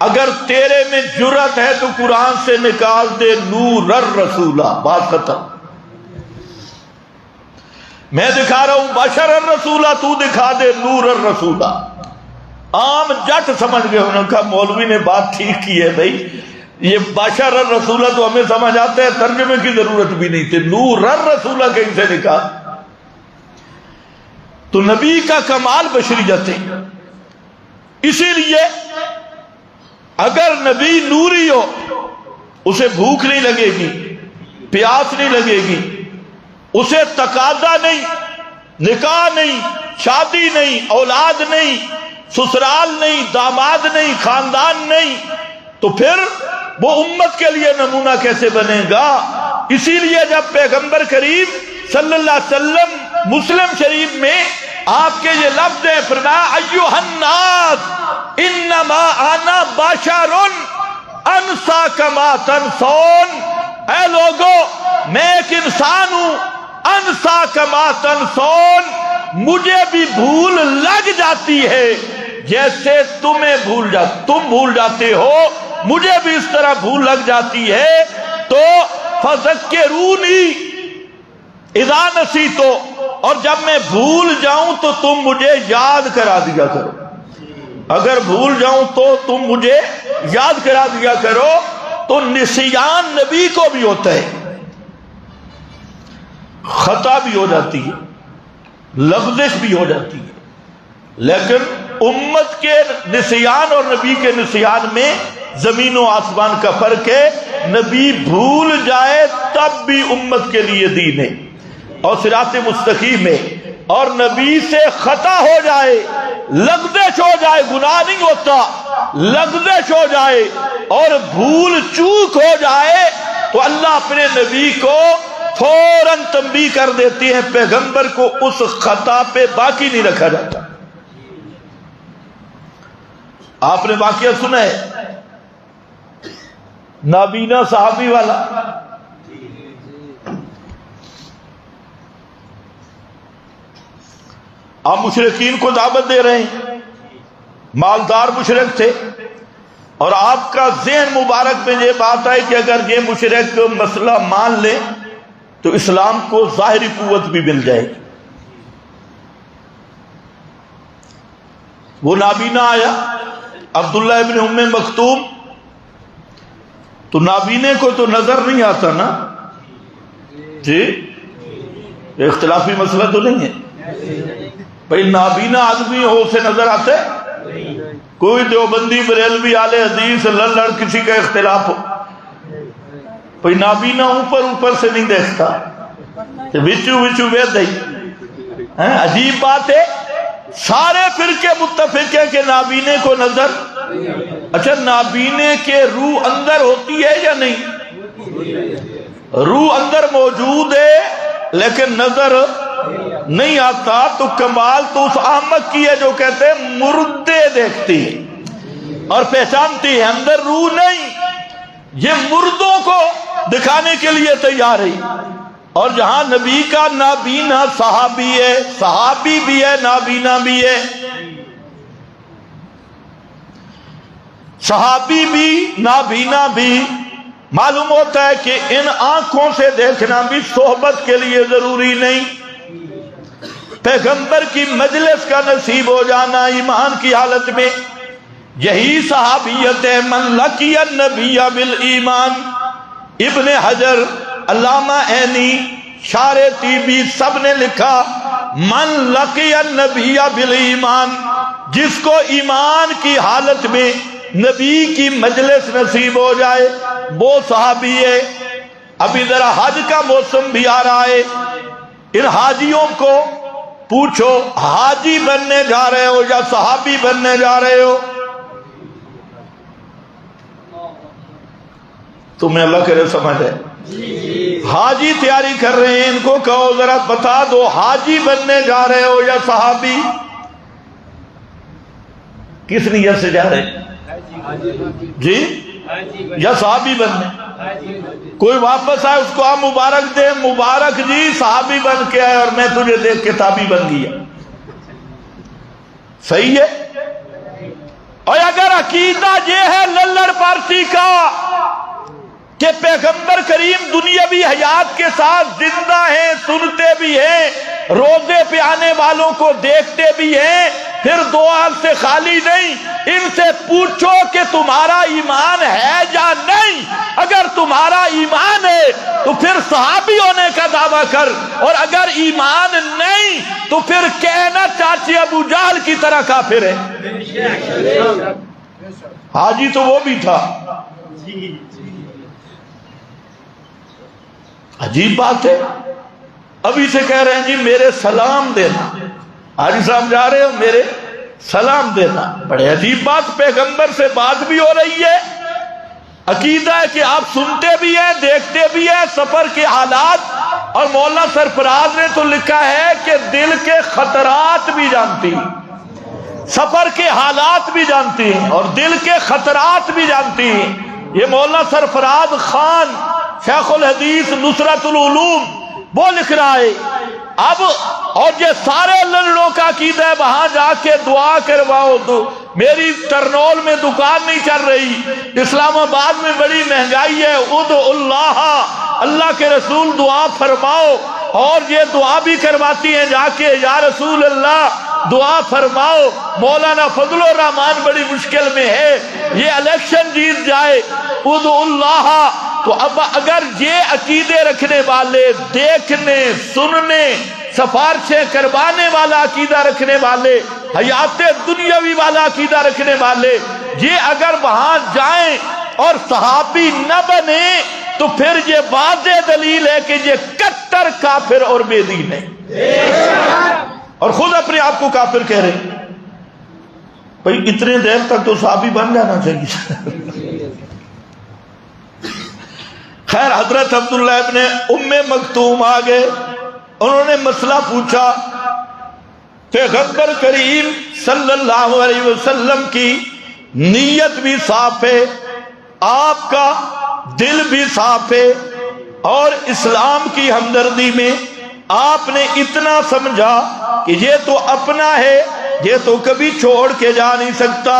اگر تیرے میں جرأت ہے تو قرآن سے نکال دے نور رسولا، بات ختم۔ میں دکھا رہا ہوں بشر رسولا، تو دکھا دے نور رسولا۔ عام جٹ سمجھ گئے، انہوں نے کہا مولوی نے بات ٹھیک کی ہے بھائی، یہ بشر رسولہ تو ہمیں سمجھ آتا ہے، ترجمے کی ضرورت بھی نہیں تھی، نور رسولہ کہیں سے لکھا؟ تو نبی کا کمال بشریت ہے، اسی لیے اگر نبی نوری ہو اسے بھوک نہیں لگے گی، پیاس نہیں لگے گی، اسے تقاضا نہیں، نکاح نہیں، شادی نہیں، اولاد نہیں، سسرال نہیں، داماد نہیں، خاندان نہیں، تو پھر وہ امت کے لیے نمونہ کیسے بنے گا؟ اسی لیے جب پیغمبر کریم صلی اللہ علیہ وسلم مسلم شریف میں آپ کے یہ لفظ ہے، فرمایا ایھا الناس انما انا بشر انسا کما تنسون، اے لوگو میں ایک انسان ہوں، انسا کما تنسون، مجھے بھی بھول لگ جاتی ہے جیسے تم بھول جاتے ہو، مجھے بھی اس طرح بھول لگ جاتی ہے، تو فذکرونی اذا نسیتو، اور جب میں بھول جاؤں تو تم مجھے یاد کرا دیا کرو، اگر بھول جاؤں تو تم مجھے یاد کرا دیا کرو۔ تو نسیان نبی کو بھی ہوتا ہے، خطا بھی ہو جاتی ہے، لغزش بھی ہو جاتی ہے، لیکن امت کے نسیان اور نبی کے نسیان میں زمین و آسمان کا فرق ہے۔ نبی بھول جائے تب بھی امت کے لیے دین ہے اور صراط مستقیم ہے، اور نبی سے خطا ہو جائے، لغزش ہو جائے، گناہ نہیں ہوتا، لغزش ہو جائے اور بھول چوک ہو جائے تو اللہ اپنے نبی کو فوراً تنبیہ کر دیتے ہیں، پیغمبر کو اس خطا پہ باقی نہیں رکھا جاتا۔ آپ نے واقعہ سنا ہے نابینا صحابی والا، آپ مشرکین کو دعوت دے رہے ہیں، مالدار مشرک تھے، اور آپ کا ذہن مبارک میں یہ بات آئی کہ اگر یہ مشرک مسئلہ مان لے تو اسلام کو ظاہری قوت بھی مل جائے گی۔ وہ نابینا آیا عبداللہ ابن ام مکتوم، تو نابینے کو تو نظر نہیں آتا نا جی، اختلافی مسئلہ تو نہیں ہے بھئی، نابینا آدمی ہو اسے نظر آتے؟ کوئی دیوبندی بریلوی اہل حدیث لڑ کسی کا اختلاف ہو، بھئی نابینا اوپر سے نہیں دیکھتا، وچو وید ہے۔ عجیب بات ہے، سارے فرقے متفق ہیں کہ نابینے کو نظر، اچھا نابینے کے روح اندر ہوتی ہے یا نہیں؟ روح اندر موجود ہے لیکن نظر نہیں آتا، تو کمال تو اس احمق کی ہے جو کہتے ہیں مردے دیکھتی ہے اور پہچانتی ہے، اندر روح نہیں، یہ مردوں کو دکھانے کے لیے تیار ہے۔ اور جہاں نبی کا نابینا صحابی ہے، صحابی بھی ہے، نابینا بھی ہے، صحابی بھی نابینا بھی، معلوم ہوتا ہے کہ ان آنکھوں سے دیکھنا بھی صحبت کے لیے ضروری نہیں، پیغمبر کی مجلس کا نصیب ہو جانا ایمان کی حالت میں، یہی صحابیت ہے۔ من لقی النبی بالایمان، ابن حجر، علامہ عینی، شارح طیبی سب نے لکھا من لقی النبی بالایمان، جس کو ایمان کی حالت میں نبی کی مجلس نصیب ہو جائے وہ صحابی ہے۔ ابھی ذرا حج کا موسم بھی آ رہا ہے، ان حاجیوں کو پوچھو حاجی بننے جا رہے ہو یا صحابی بننے جا رہے ہو؟ تمہیں اللہ کرے سمجھ ہے، حاجی تیاری کر رہے ہیں، ان کو کہو ذرا بتا دو حاجی بننے جا رہے ہو یا صحابی؟ کس نیت سے جا رہے ہیں جی؟ یا صحابی بننے؟ کوئی واپس آئے اس کو آپ مبارک دے، مبارک جی صحابی بن کے آئے اور میں تجھے دیکھ کے تابعی بن گیا، صحیح ہے؟ اور اگر عقیدہ یہ ہے للڑ پارٹی کا کہ پیغمبر کریم دنیاوی حیات کے ساتھ زندہ ہیں، سنتے بھی ہیں، روزے پہ آنے والوں کو دیکھتے بھی ہیں، پھر دعا سے خالی نہیں، ان سے پوچھو کہ تمہارا ایمان ہے یا نہیں، اگر تمہارا ایمان ہے تو پھر صحابی ہونے کا دعویٰ کر، اور اگر ایمان نہیں تو پھر کہنا چاچی ابو جہل کی طرح کافر ہے۔ حاجی تو وہ بھی تھا، عجیب بات ہے، ابھی سے کہہ رہے ہیں جی میرے سلام دینا، حاجی صاحب جا رہے ہو میرے سلام دینا، بڑے عجیب بات، پیغمبر سے بات بھی ہو رہی ہے، عقیدہ ہے کہ آپ سنتے بھی ہیں، دیکھتے بھی ہیں سفر کے حالات، اور مولانا سرفراز نے تو لکھا ہے کہ دل کے خطرات بھی جانتی ہیں، سفر کے حالات بھی جانتی ہیں اور دل کے خطرات بھی جانتی ہیں، یہ مولانا سرفراز خان شیخ الحدیث نصرت العلوم وہ لکھ رہا ہے اب، اور یہ سارے لڑوں کا عقیدہ ہے وہاں جا کے دعا کرواؤ. تو میری ترنول میں دکان نہیں چل رہی، اسلام آباد میں بڑی مہنگائی ہے، ادعو اللہ، اللہ کے رسول دعا فرماؤ. اور یہ دعا بھی کرواتی ہیں جا کے، یا رسول اللہ دعا فرماؤ. مولانا فضل الرحمان بڑی مشکل میں ہے، یہ الیکشن جیت جائے، ادعو اللہ. تو اب اگر یہ عقیدے رکھنے والے، دیکھنے سننے سفارشیں کروانے والا عقیدہ رکھنے والے، حیات دنیاوی والا عقیدہ رکھنے والے، یہ اگر وہاں جائیں اور صحابی نہ بنے تو پھر یہ واضح دلیل ہے کہ یہ کٹر کافر اور بے دین ہے، اور خود اپنے آپ کو کافر کہہ رہے ہیں. بھئی اتنے دیر تک تو صحابی بن جانا چاہیے. خیر، حضرت عبداللہ ابن ام مکتوم آگئے، انہوں نے مسئلہ پوچھا. پیغمبر کریم صلی اللہ علیہ وسلم کی نیت بھی صاف ہے، آپ کا دل بھی صاف ہے، اور اسلام کی ہمدردی میں آپ نے اتنا سمجھا کہ یہ تو اپنا ہے، یہ تو کبھی چھوڑ کے جا نہیں سکتا،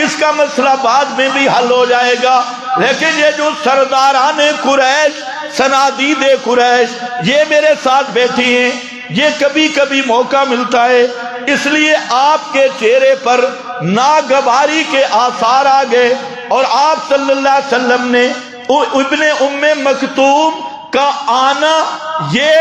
اس کا مسئلہ بعد میں بھی حل ہو جائے گا. لیکن یہ جو سرداران قریش، صنادید قریش، یہ میرے ساتھ بیٹھی ہیں، یہ کبھی کبھی موقع ملتا ہے، اس لیے آپ کے چہرے پر ناگواری کے آثار آ گئے، اور آپ صلی اللہ علیہ وسلم نے ابن ام مکتوم کا آنا، یہ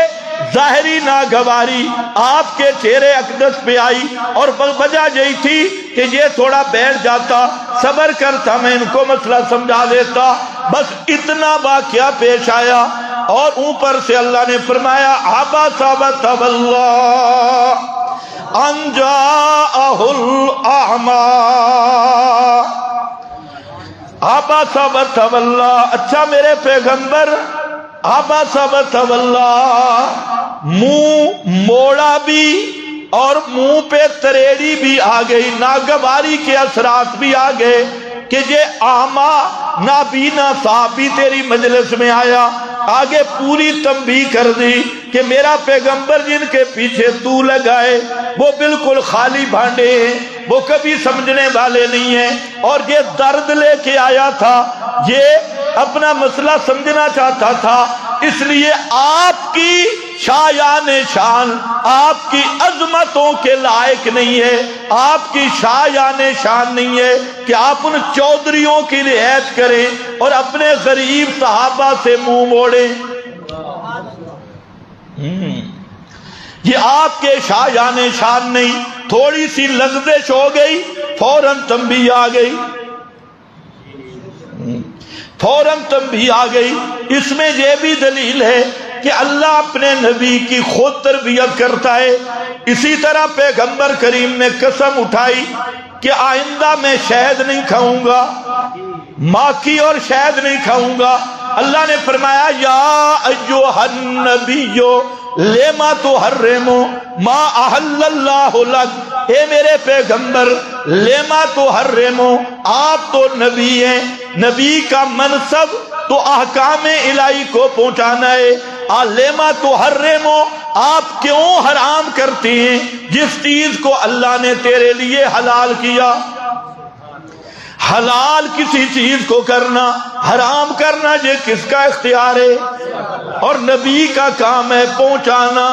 ظاہری ناگواری آپ کے چہرے اقدس پہ آئی، اور وجہ یہی تھی کہ یہ تھوڑا بیٹھ جاتا، صبر کرتا، میں ان کو مسئلہ سمجھا دیتا. بس اتنا واقعہ پیش آیا، اور اوپر سے اللہ نے فرمایا عبس وتولی ان جاءہ الاعمی. عبس وتولی، اچھا میرے پیغمبر، عبس وتولی، منہ موڑا بھی اور منہ پہ تریڑی بھی آ گئی، ناگواری کے اثرات بھی آ گئے کہ یہ اعمیٰ نابینا صحابی تیری مجلس میں آیا. آگے پوری تنبیہ کر دی کہ میرا پیغمبر جن کے پیچھے تو لگائے وہ بالکل خالی بھانڈے ہیں، وہ کبھی سمجھنے والے نہیں ہیں، اور یہ درد لے کے آیا تھا، یہ اپنا مسئلہ سمجھنا چاہتا تھا. اس لیے آپ کی شایان شان، آپ کی عظمتوں کے لائق نہیں ہے، آپ کی شایان شان نہیں ہے کہ آپ ان چودھریوں کی رعایت کریں اور اپنے غریب صحابہ سے منہ موڑیں. یہ آپ کے شایان شان نہیں. تھوڑی سی لغزش ہو گئی، فوراً تنبیہ آ گئی، فوراً تنبیہ آ گئی. اس میں یہ بھی دلیل ہے کہ اللہ اپنے نبی کی خود تربیت کرتا ہے. اسی طرح پیغمبر کریم نے قسم اٹھائی کہ آئندہ میں شہد نہیں کھاؤں گا، ماکی اور شہد نہیں کھاؤں گا. اللہ نے فرمایا یا ایھا النبی لما تحرم ما احل اللہ لک، اے میرے پیغمبر لما تحرم، آپ تو نبی ہیں، نبی کا منصب تو احکام الہی کو پہنچانا ہے. لما تحرم، آپ کیوں حرام کرتے ہیں جس چیز کو اللہ نے تیرے لیے حلال کیا. حلال کسی چیز کو کرنا، حرام کرنا یہ کس کا اختیار ہے؟ اور نبی کا کام ہے پہنچانا.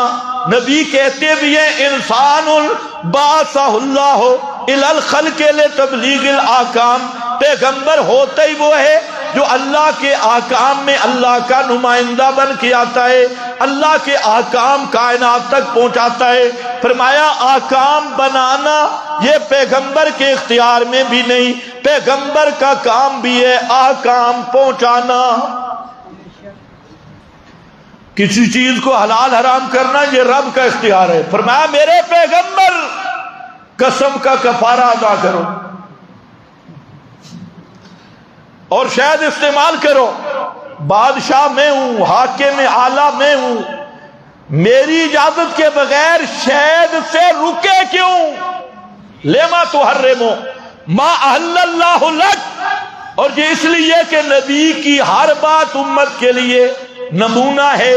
نبی کہتے بھی ہیں انسان بعثہ اللہ الی الخلق لتبلیغ الاحکام، پیغمبر ہوتا ہی وہ ہے جو اللہ کے احکام میں اللہ کا نمائندہ بن کے آتا ہے، اللہ کے احکام کائنات تک پہنچاتا ہے. فرمایا احکام بنانا یہ پیغمبر کے اختیار میں بھی نہیں، پیغمبر کا کام بھی ہے احکام پہنچانا. کسی چیز کو حلال حرام کرنا یہ رب کا اختیار ہے. فرمایا میرے پیغمبر قسم کا کفارہ ادا کرو اور شہد استعمال کرو. بادشاہ میں ہوں، حاکم اعلیٰ میں ہوں، میری اجازت کے بغیر شہد سے رکے کیوں؟ لما تحرم ما احل اللہ لک، اور یہ اس لیے کہ نبی کی ہر بات امت کے لیے نمونہ ہے،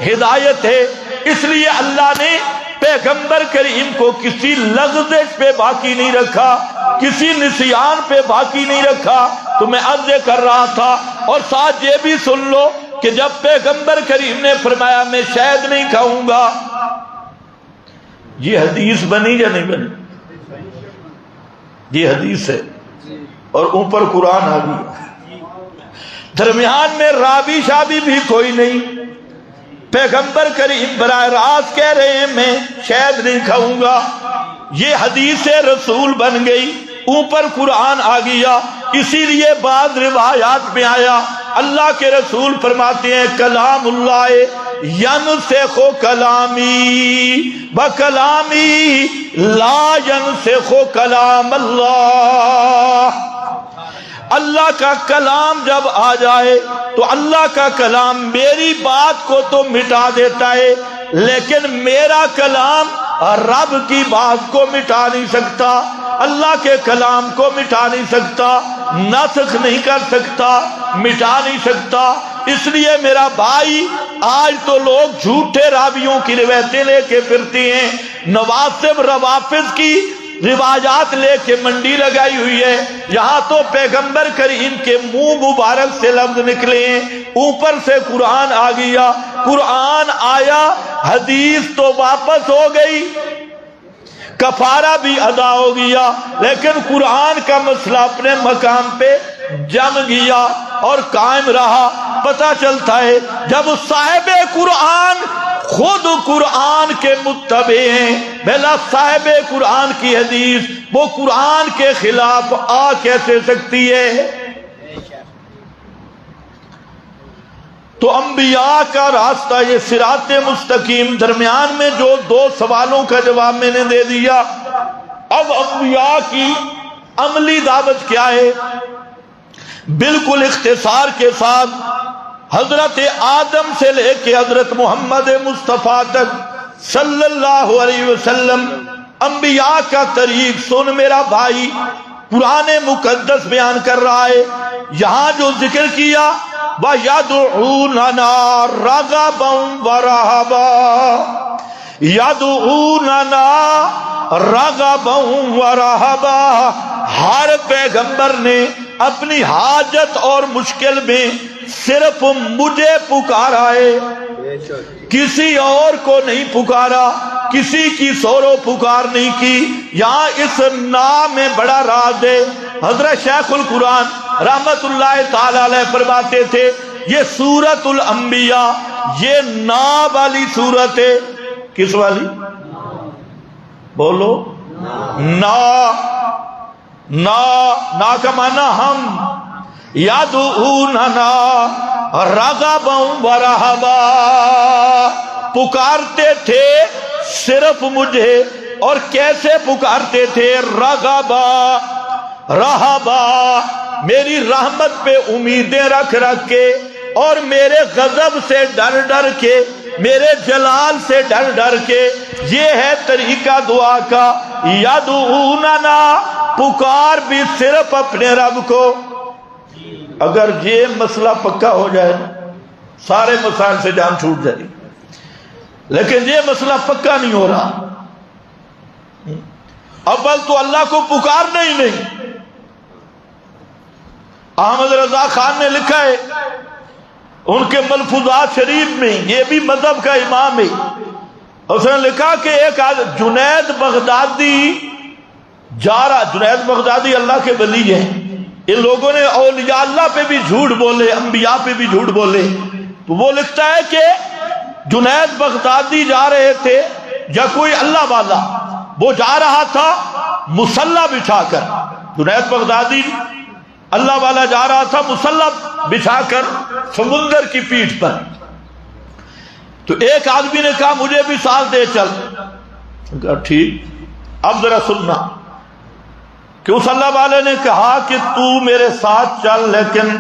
ہدایت ہے، اس لیے اللہ نے پیغمبر کریم کو کسی لغزش پہ باقی نہیں رکھا، کسی نسیان پہ باقی نہیں رکھا۔ تو میں عرض کر رہا تھا، اور ساتھ یہ بھی سن لو کہ جب پیغمبر کریم نے فرمایا میں شہد نہیں کھاؤں گا، یہ حدیث بنی یا نہیں بنی؟ یہ حدیث ہے، اور اوپر قرآن آ گیا، درمیان میں راوی شابی بھی کوئی نہیں۔ پیغمبر کریم براہ راست کہہ رہے ہیں میں شہد نہیں کھاؤں گا، یہ حدیث رسول بن گئی، اوپر قرآن آ گیا۔ اسی لیے بعض روایات میں آیا اللہ کے رسول فرماتے ہیں کلام اللہ ینسخ کلامی بکلامی لا ینسخ کلام اللہ۔ اللہ کا کلام جب آ جائے تو اللہ کا کلام میری بات کو تو مٹا دیتا ہے، لیکن میرا کلام رب کی بات کو مٹا نہیں سکتا، اللہ کے کلام کو مٹا نہیں سکتا، نسخ نہیں کر سکتا، مٹا نہیں سکتا۔ اس لیے میرا بھائی آج تو لوگ جھوٹے راویوں کی روایتیں لے کے پھرتے ہیں، نواسب روافض کی روایات لے کے منڈی لگائی ہوئی ہے۔ یہاں تو پیغمبر کریم کے منہ مبارک سے لفظ نکلے ہیں، اوپر سے قرآن آ گیا، قرآن آیا، حدیث تو واپس ہو گئی، کفارہ بھی ادا ہو گیا، لیکن قرآن کا مسئلہ اپنے مقام پہ جم گیا اور قائم رہا۔ پتہ چلتا ہے جب صاحب قرآن خود قرآن کے متبع ہیں، بھلا صاحب قرآن کی حدیث وہ قرآن کے خلاف آ کیسے سکتی ہے؟ تو انبیاء کا راستہ یہ صراط مستقیم، درمیان میں جو دو سوالوں کا جواب میں نے دے دیا۔ اب انبیاء کی عملی دعوت کیا ہے؟ بالکل اختصار کے ساتھ حضرت آدم سے لے کے حضرت محمد مصطفیٰ تک صلی اللہ علیہ وسلم انبیاء کا طریق سن میرا بھائی۔ قرآن مقدس بیان کر رہا ہے، یہاں جو ذکر کیا وَيَدْعُونَنَا رَغَبًا وَرَهَبًا، یدعوننا رغبا ورہبا، ہر پیغمبر نے اپنی حاجت اور مشکل میں صرف مجھے پکارا ہے، کسی اور کو نہیں پکارا، کسی کی سور و پکار نہیں کی۔ یہاں اس نام میں بڑا راز ہے۔ حضرت شیخ القرآن رحمت اللہ تعالی علیہ فرماتے تھے یہ سورۃ الانبیاء یہ نا والی سورت ہے۔ کس والی؟ بولو نا۔ نا کا معنی ہم، یدعوننا رغبا ورہبا، پکارتے تھے صرف مجھے، اور کیسے پکارتے تھے؟ رغبا، رہبا، میری رحمت پہ امیدیں رکھ رکھ کے، اور میرے غضب سے ڈر ڈر کے، میرے جلال سے ڈر ڈر کے۔ یہ ہے طریقہ دعا کا، یدعوننا، پکار بھی صرف اپنے رب کو۔ اگر یہ مسئلہ پکا ہو جائے سارے مسائل سے جان چھوٹ جائے، لیکن یہ مسئلہ پکا نہیں ہو رہا۔ اول تو اللہ کو پکارنا ہی نہیں۔ احمد رضا خان نے لکھا ہے ان کے ملفوظات شریف میں، یہ بھی مذہب کا امام ہے، اس نے لکھا کہ ایک جنید بغدادی جا رہا، جنید بغدادی اللہ کے ولی ہیں، ان لوگوں نے اولیاء اللہ پہ بھی جھوٹ بولے، انبیاء پہ بھی جھوٹ بولے، تو وہ لکھتا ہے کہ جنید بغدادی جا رہے تھے یا کوئی اللہ والا، وہ جا رہا تھا مصلی بچھا کر، جنید بغدادی اللہ والا جا رہا تھا مصلی بچھا کر سمندر کی پیٹھ پر، تو ایک آدمی نے کہا مجھے بھی ساتھ دے چل، کہا ٹھیک، اب ذرا سننا کہ اس اللہ والے نے کہا کہ تو میرے ساتھ چل، لیکن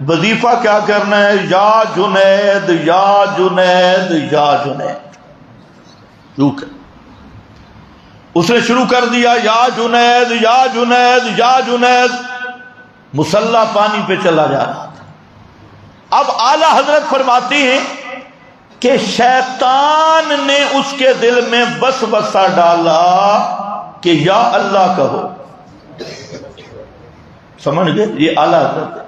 وظیفہ کیا کرنا ہے؟ یا جنید یا جنید یا جنید۔ اس نے شروع کر دیا یا جنید یا جنید یا جنید، مسلح پانی پہ چلا جا رہا تھا۔ اب اعلی حضرت فرماتی ہیں کہ شیطان نے اس کے دل میں وسوسہ ڈالا کہ یا اللہ کہو۔ سمجھ گئے؟ یہ اعلی حضرت ہے۔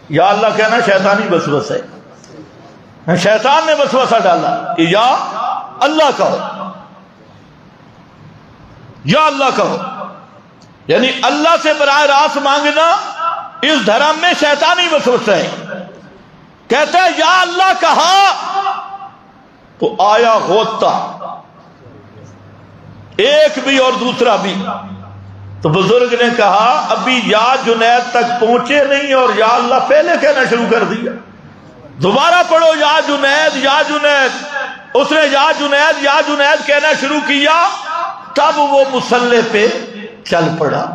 یا اللہ کہنا شیطانی وسوسہ ہے۔ شیطان نے وسوسہ ڈالا کہ یا اللہ کہو، یا اللہ کہو، یعنی اللہ سے براہ راست مانگنا اس دھرم میں شیطانی وسوسہ ہے۔ کہتا ہے یا اللہ کہا تو آیا غوطہ، ایک بھی اور دوسرا بھی۔ تو بزرگ نے کہا ابھی یا جنید تک پہنچے نہیں اور یا اللہ پہلے کہنا شروع کر دیا۔ دوبارہ پڑھو یا جنید یا جنید۔ اس نے یا جنید کہنا شروع کیا، تب وہ مسلح پہ چل پڑا۔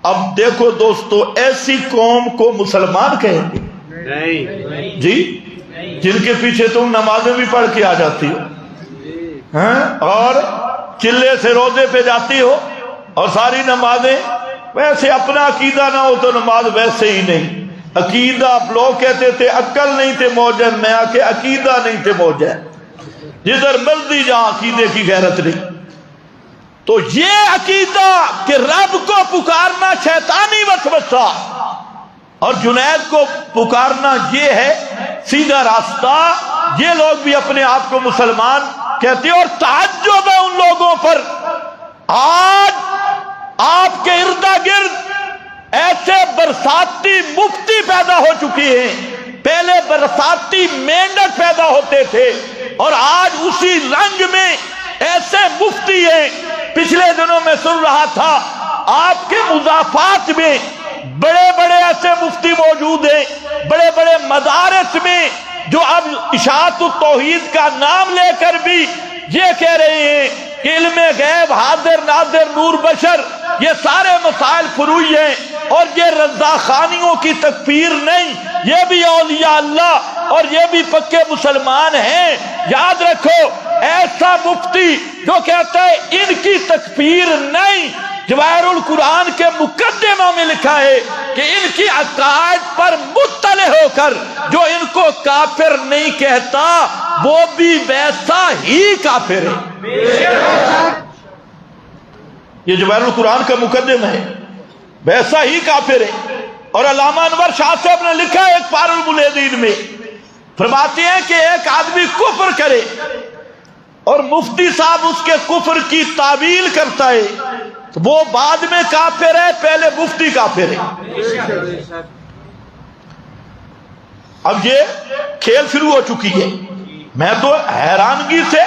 اب دیکھو دوستو، ایسی قوم کو مسلمان کہیں گے جی جن کے پیچھے تم نمازیں بھی پڑھ کے آ جاتی ہو اور چلے سے روزے پہ جاتی ہو اور ساری نمازیں ویسے اپنا عقیدہ نہ ہو تو نماز ویسے ہی نہیں۔ عقیدہ لوگ کہتے تھے عقل نہیں تھے موجن، میں آ کے عقیدہ نہیں تھے موجن، جدھر مرضی جہاں عقیدے کی غیرت نہیں۔ تو یہ عقیدہ کہ رب کو پکارنا شیطانی وسوسہ اور جنید کو پکارنا یہ ہے سیدھا راستہ، یہ لوگ بھی اپنے آپ کو مسلمان کہتے ہیں۔ اور تعجب ہے ان لوگوں پر، آج آپ کے ارد گرد ایسے برساتی مفتی پیدا ہو چکے ہیں۔ پہلے برساتی مینڈک پیدا ہوتے تھے اور آج اسی رنگ میں ایسے مفتی ہیں۔ پچھلے دنوں میں سن رہا تھا آپ کے مضافات میں بڑے بڑے ایسے مفتی موجود ہیں، بڑے بڑے مدارس میں، جو اب اشاعت التوحید کا نام لے کر بھی یہ کہہ رہے ہیں کہ علم غیب، حاضر ناظر، نور بشر، یہ سارے مسائل فروعی ہیں اور یہ رضاخانیوں کی تکفیر نہیں، یہ بھی اولیاء اللہ اور یہ بھی پکے مسلمان ہیں۔ یاد رکھو، ایسا مفتی جو کہتا ہے ان کی تکفیر نہیں، جواہر القرآن کے مقدمہ میں لکھا ہے کہ ان کی عقائد پر مطلع ہو کر جو ان کو کافر نہیں کہتا وہ بھی ویسا ہی کافر ہے۔ یہ جواہر القرآن کا مقدمہ ہے، ویسا ہی کافر ہے۔ اور علامہ انور شاہ صاحب نے لکھا ہے ایک پار الملحدین میں، فرماتے ہیں کہ ایک آدمی کفر کرے اور مفتی صاحب اس کے کفر کی تعویل کرتا ہے تو وہ بعد میں کافر ہے، پہلے مفتی کافر ہے۔ اب یہ کھیل شروع ہو چکی ہے۔ میں تو حیرانگی سے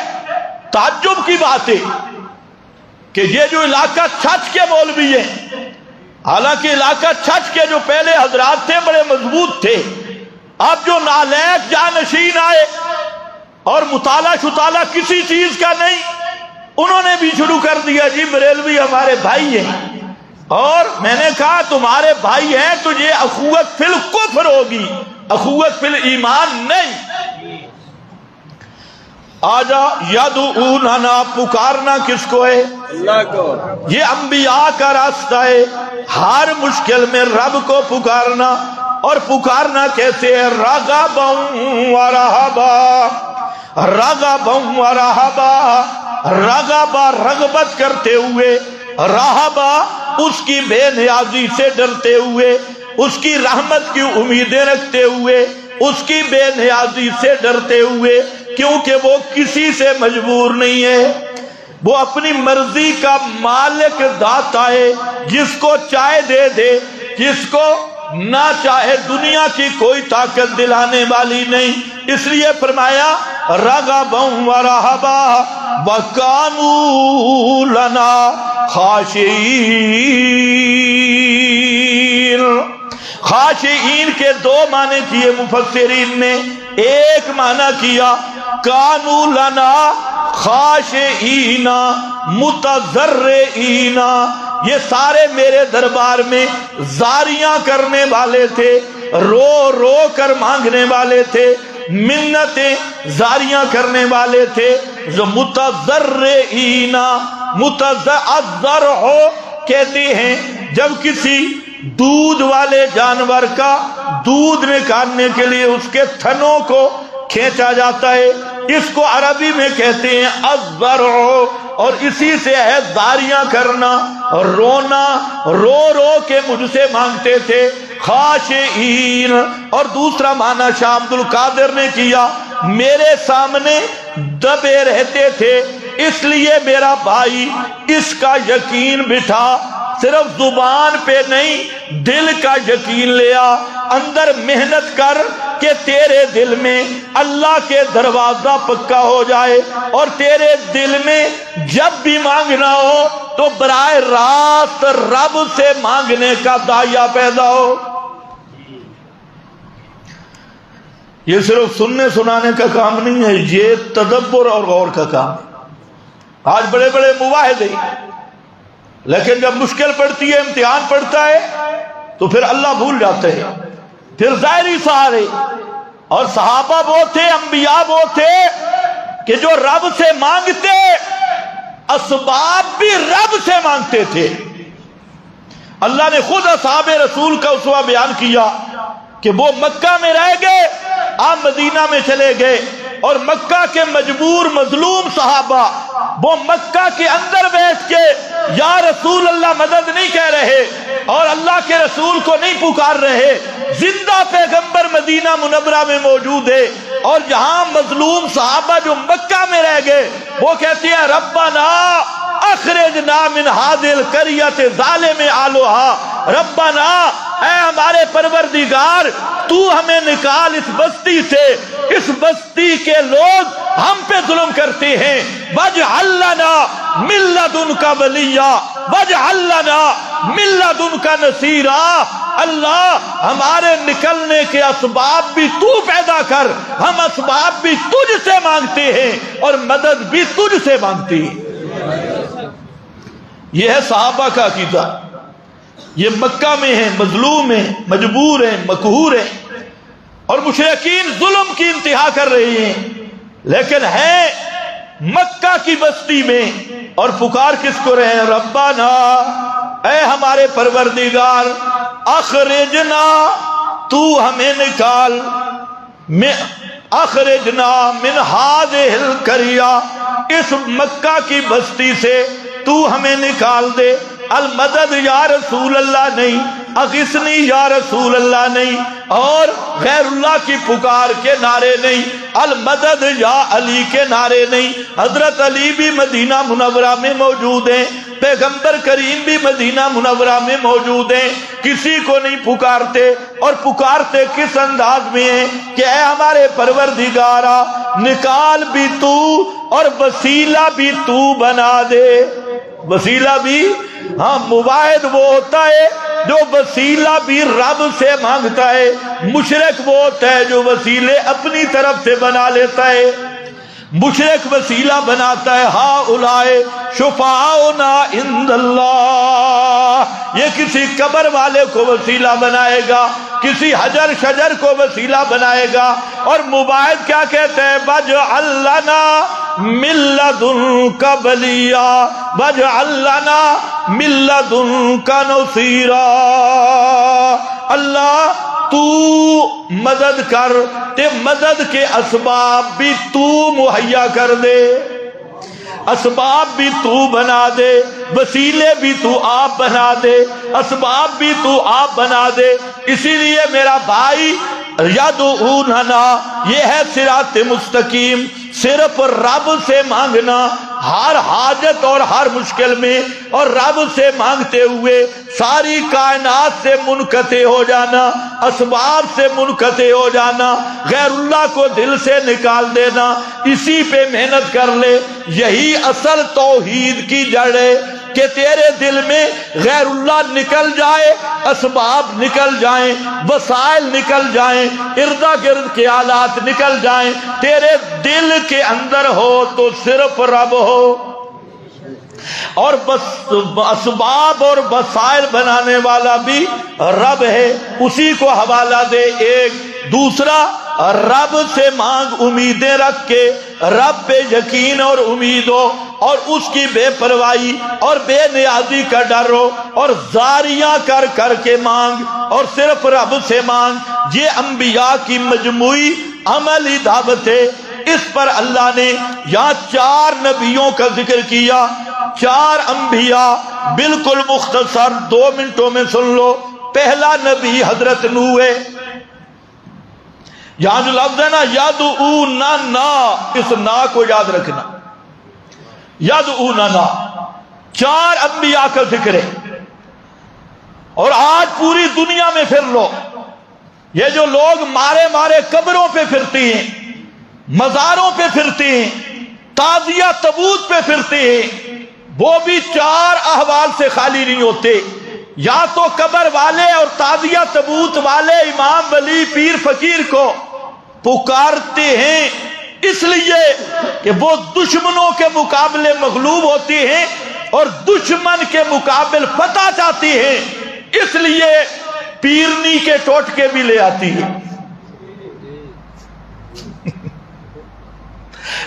تعجب کی بات ہے کہ یہ جو علاقہ چھچ کے مولوی ہیں، حالانکہ علاقہ چھچ کے جو پہلے حضرات تھے بڑے مضبوط تھے، اب جو نالیک جانشین آئے اور مطالعہ شطالعہ کسی چیز کا نہیں، انہوں نے بھی شروع کر دیا جی بریلوی ہمارے بھائی ہیں۔ اور میں نے کہا تمہارے بھائی ہیں تو یہ اخوت فی الکفر ہوگی، اخوت فی الایمان نہیں۔ آجا یدعوننا، پکارنا کس کو ہے؟ اللہ کو۔ یہ انبیاء کا راستہ ہے، ہر مشکل میں رب کو پکارنا۔ اور پکارنا کیسے ہے؟ رغبا ورہبا، رغبا ورہبا، رغبا رغبت کرتے ہوئے، رہبا اس کی بے نیازی سے ڈرتے ہوئے، اس کی رحمت کی امیدیں رکھتے ہوئے، اس کی بے نیازی سے ڈرتے ہوئے، کیونکہ وہ کسی سے مجبور نہیں ہے، وہ اپنی مرضی کا مالک داتا ہے، جس کو چاہے دے دے، جس کو نہ چاہے دنیا کی کوئی طاقت دلانے والی نہیں۔ اس لیے فرمایا رغبا ورہبا وکانوا لنا خاشعین۔ خاشعین کے دو معنی کیے مفسرین نے، ایک معنی کیا کانوا لنا خاشعین متضرعین، یہ سارے میرے دربار میں زاریاں کرنے والے تھے، رو رو کر مانگنے والے تھے، منتیں زاریاں کرنے والے تھے۔ جو متضرعین، متضرع کہتے ہیں جب کسی دودھ والے جانور کا دودھ نکالنے کے لیے اس کے تھنوں کو کھینچا جاتا ہے، اس کو عربی میں کہتے ہیں الضرع، اور اسی سے ہے زاریاں کرنا، رونا، رو رو کے مجھ سے مانگتے تھے، خاشعین، اور دوسرا معنی شاہ عبد القادر نے کیا، میرے سامنے دبے رہتے تھے، اس لیے میرا بھائی اس کا یقین بٹھا، صرف زبان پہ نہیں دل کا یقین لیا، اندر محنت کر کہ تیرے دل میں اللہ کے دروازہ پکا ہو جائے، اور تیرے دل میں جب بھی مانگنا ہو تو براہ راست رب سے مانگنے کا داعیہ پیدا ہو۔ یہ صرف سننے سنانے کا کام نہیں ہے، یہ تدبر اور غور کا کام ہے۔ آج بڑے بڑے مواحد ہیں، لیکن جب مشکل پڑتی ہے، امتحان پڑتا ہے تو پھر اللہ بھول جاتے ہیں، پھر ظاہری سہارے۔ اور صحابہ وہ تھے، انبیاء وہ تھے کہ جو رب سے مانگتے، اسباب بھی رب سے مانگتے تھے۔ اللہ نے خود اصحاب رسول کا اسوہ بیان کیا کہ وہ مکہ میں رہ گئے، آپ مدینہ میں چلے گئے، اور مکہ کے مجبور مظلوم صحابہ وہ مکہ کے اندر بیٹھ کے یا رسول اللہ مدد نہیں کہہ رہے اور اللہ کے رسول کو نہیں پکار رہے، زندہ پیغمبر مدینہ منورہ میں موجود ہے، اور جہاں مظلوم صحابہ جو مکہ میں رہ گئے وہ کہتے ہیں ربنا اخرجنا من هذه القرية ظالم اهلها، ربنا اے ہمارے پروردگار تو ہمیں نکال اس بستی سے، اس بستی کے لوگ ہم پہ ظلم کرتے ہیں، واجعل لنا من لدنک ولیا واجعل لنا من لدنک نصیرا، اللہ ہمارے نکلنے کے اسباب بھی تو پیدا کر، ہم اسباب بھی تجھ سے مانگتے ہیں اور مدد بھی تجھ سے مانگتے ہیں۔ یہ ہے صحابہ کا عقیدہ۔ یہ مکہ میں ہیں، مظلوم ہیں، مجبور ہیں، مقہور ہیں، اور مشرکین ظلم کی انتہا کر رہے ہیں، لیکن ہیں مکہ کی بستی میں، اور پکار کس کو رہے ہیں؟ ربنا اے ہمارے پروردگار، اخرجنا تو ہمیں نکال، اخرجنا من هذه القرية اس مکہ کی بستی سے تو ہمیں نکال دے، المدد یا رسول اللہ نہیں، اغثنی یا رسول اللہ نہیں، اور غیر اللہ کی پکار کے نعرے نہیں، المدد یا علی کے نعرے نہیں۔ حضرت علی بھی مدینہ منورہ میں موجود ہیں، پیغمبر کریم بھی مدینہ منورہ میں موجود ہیں، کسی کو نہیں پکارتے، اور پکارتے کس انداز میں ہیں کہ اے ہمارے پروردگارا نکال بھی تو اور وسیلہ بھی تو بنا دے۔ وسیلہ بھی، ہاں مواحد وہ ہوتا ہے جو وسیلہ بھی رب سے مانگتا ہے، مشرک وہ ہوتا ہے جو وسیلے اپنی طرف سے بنا لیتا ہے۔ مشرک وسیلہ بناتا ہے، ہؤلاء شفعاؤنا عند اللہ، یہ کسی قبر والے کو وسیلہ بنائے گا، کسی حجر شجر کو وسیلہ بنائے گا، اور مباحث کیا کہتے ہیں؟ واجعل لنا من لدنک ولیا واجعل لنا من لدنک نصیرا، اللہ تو مدد کر، تے مدد کے اسباب بھی تو مہیا کر دے، اسباب بھی تو بنا دے، وسیلے بھی تو آپ بنا دے، اسباب بھی تو آپ بنا دے۔ اسی لیے میرا بھائی یدعوننا یہ ہے صراط مستقیم، صرف رب سے مانگنا ہر حاجت اور ہر مشکل میں، اور رب سے مانگتے ہوئے ساری کائنات سے منقطع ہو جانا، اسباب سے منقطع ہو جانا، غیر اللہ کو دل سے نکال دینا، اسی پہ محنت کر لے۔ یہی اصل توحید کی جڑ ہے کہ تیرے دل میں غیر اللہ نکل جائے، اسباب نکل جائیں، وسائل نکل جائیں، اردا گرد کے آلات نکل جائیں، تیرے دل کے اندر ہو تو صرف رب ہو، اور بس اسباب اور وسائل بنانے والا بھی رب ہے، اسی کو حوالہ دے۔ ایک دوسرا، رب سے مانگ امیدیں رکھ کے، رب پہ یقین اور امید ہو اور اس کی بے پرواہی اور بے نیازی کا ڈر ہو اور زاریاں کر کر کے مانگ اور صرف رب سے مانگ، یہ انبیاء کی مجموعی عملی دعوت ہے۔ اس پر اللہ نے یہاں 4 نبیوں کا ذکر کیا، 4 انبیاء، بالکل مختصر 2 منٹوں میں سن لو۔ پہلا نبی حضرت نوح ہے، یہاں جو لفظ ہے نا یدعوننا، اس نا کو یاد رکھنا، یدعوننا 4 انبیاء کا ذکر ہے۔ اور آج پوری دنیا میں پھر لو، یہ جو لوگ مارے مارے قبروں پہ پھرتے ہیں، مزاروں پہ پھرتے ہیں، تعزیہ تبوت پہ پھرتے ہیں، وہ بھی 4 احوال سے خالی نہیں ہوتے۔ یا تو قبر والے اور تعزیہ تبوت والے امام ولی پیر فقیر کو پکارتے ہیں اس لیے کہ وہ دشمنوں کے مقابلے مغلوب ہوتے ہیں اور دشمن کے مقابل فتح چاہتی ہیں، اس لیے پیرنی کے ٹوٹکے بھی لے آتی ہے۔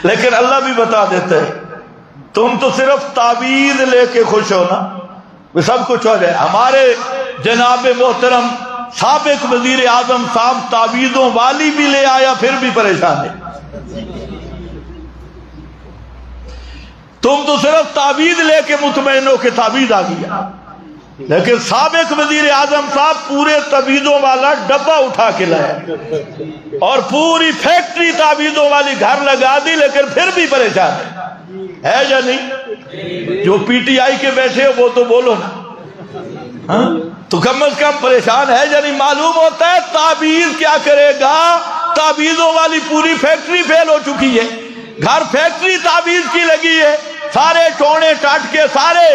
لیکن اللہ بھی بتا دیتا ہے تم تو صرف تعویذ لے کے خوش ہو نا، وہ سب کچھ ہو جائے۔ ہمارے جناب محترم سابق وزیر اعظم صاحب تعویذوں والی بھی لے آیا پھر بھی پریشان ہے۔ تم تو صرف تعویذ لے کے مطمئن ہو کہ تعویذ آ گیا، لیکن سابق وزیر اعظم صاحب پورے تعویذوں والا ڈبہ اٹھا کے لائے اور پوری فیکٹری تعویذوں والی گھر لگا دی، لیکن پھر بھی پریشان ہے یا نہیں؟ جو پی ٹی آئی کے بیٹھے ہو وہ تو بولو نا، تو کم از کم پریشان ہے یا نہیں؟ معلوم ہوتا ہے تعویذ کیا کرے گا، تعویذوں والی پوری فیکٹری فیل ہو چکی ہے، گھر فیکٹری تعویذ کی لگی ہے، سارے ٹونے ٹاٹکے سارے۔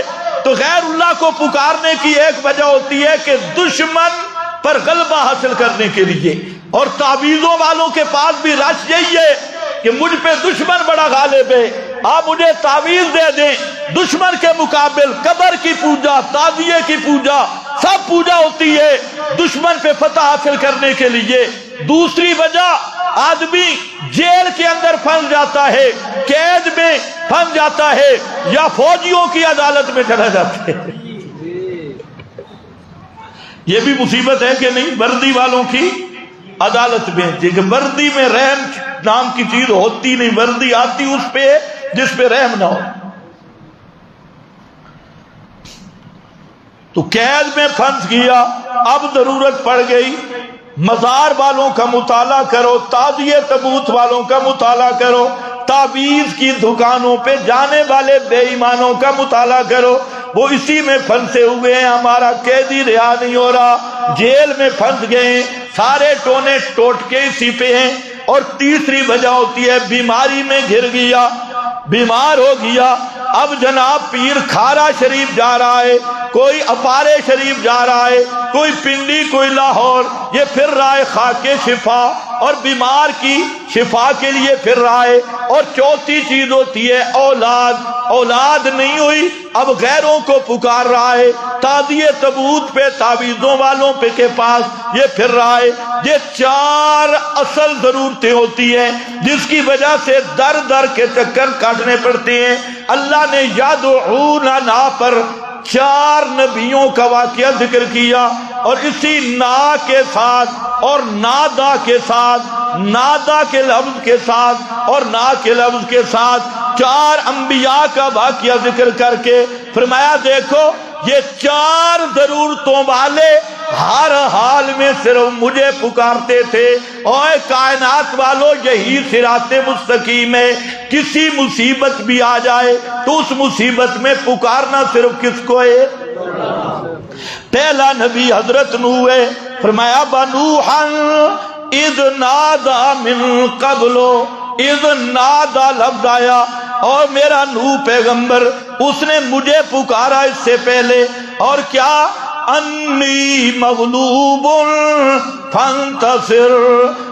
تو غیر اللہ کو پکارنے کی ایک وجہ ہوتی ہے کہ دشمن پر غلبہ حاصل کرنے کے لیے، اور تعویذوں والوں کے پاس بھی رش یہی ہے کہ مجھ پہ دشمن بڑا غالب ہے، آپ مجھے تعویذ دے دیں۔ دشمن کے مقابل قبر کی پوجا، تعزیے کی پوجا، سب پوجا ہوتی ہے دشمن پہ فتح حاصل کرنے کے لیے۔ دوسری وجہ، آدمی جیل کے اندر پھنس جاتا ہے، قید میں پھنس جاتا ہے، یا فوجیوں کی عدالت میں چلا جاتا ہے۔ یہ بھی مصیبت ہے کہ نہیں؟ وردی والوں کی عدالت میں، کہ وردی میں رحم نام کی چیز ہوتی نہیں، وردی آتی اس پہ جس پہ رحم نہ ہو۔ تو قید میں پھنس گیا، اب ضرورت پڑ گئی مزار والوں کا مطالعہ کرو، تعزیہ تبوت والوں کا مطالعہ کرو، تعویذ کی دکانوں پہ جانے والے بے ایمانوں کا مطالعہ کرو، وہ اسی میں پھنسے ہوئے ہیں۔ ہمارا قیدی رہا نہیں ہو رہا، جیل میں پھنس گئے ہیں، سارے ٹونے ٹوٹکے اسی پہ ہیں۔ اور تیسری وجہ ہوتی ہے بیماری میں گر گیا، بیمار ہو گیا، اب جناب پیر کھارا شریف جا رہا ہے، کوئی اپارے شریف جا رہا ہے، کوئی پنڈی، کوئی لاہور، یہ پھر رہا ہے خاک شفا اور بیمار کی شفا کے لیے پھر رہا ہے۔ اور چوتھی چیز ہوتی ہے اولاد، اولاد نہیں ہوئی، اب غیروں کو پکار رہا ہے، تعزیہ تبوت پہ تعویذوں والوں پہ کے پاس یہ پھر رہا ہے۔ یہ 4 اصل ضرورتیں ہوتی ہیں جس کی وجہ سے در در کے چکر کاٹنے پڑتے ہیں۔ اللہ نے یدعوننا پر 4 نبیوں کا واقعہ ذکر کیا، اور اسی نا کے ساتھ اور نادا کے ساتھ، نادا کے لفظ کے ساتھ اور نا کے لفظ کے ساتھ 4 انبیاء کا واقعہ ذکر کر کے فرمایا دیکھو یہ 4 ضرورتوں والے ہر حال میں صرف مجھے پکارتے تھے۔ اوے کائنات والو، یہی صراط مستقیم ہے۔ کسی مصیبت بھی آ جائے تو اس مصیبت میں پکارنا صرف کس کو ہے؟ پہلا نبی حضرت نوح ہے، فرمایا بنوحا اذ نادا من قبل، اذ نادا لفظ آیا، اور میرا نوح پیغمبر اس نے مجھے پکارا اس سے پہلے، اور کیا؟ انی مغلوب فانتصر،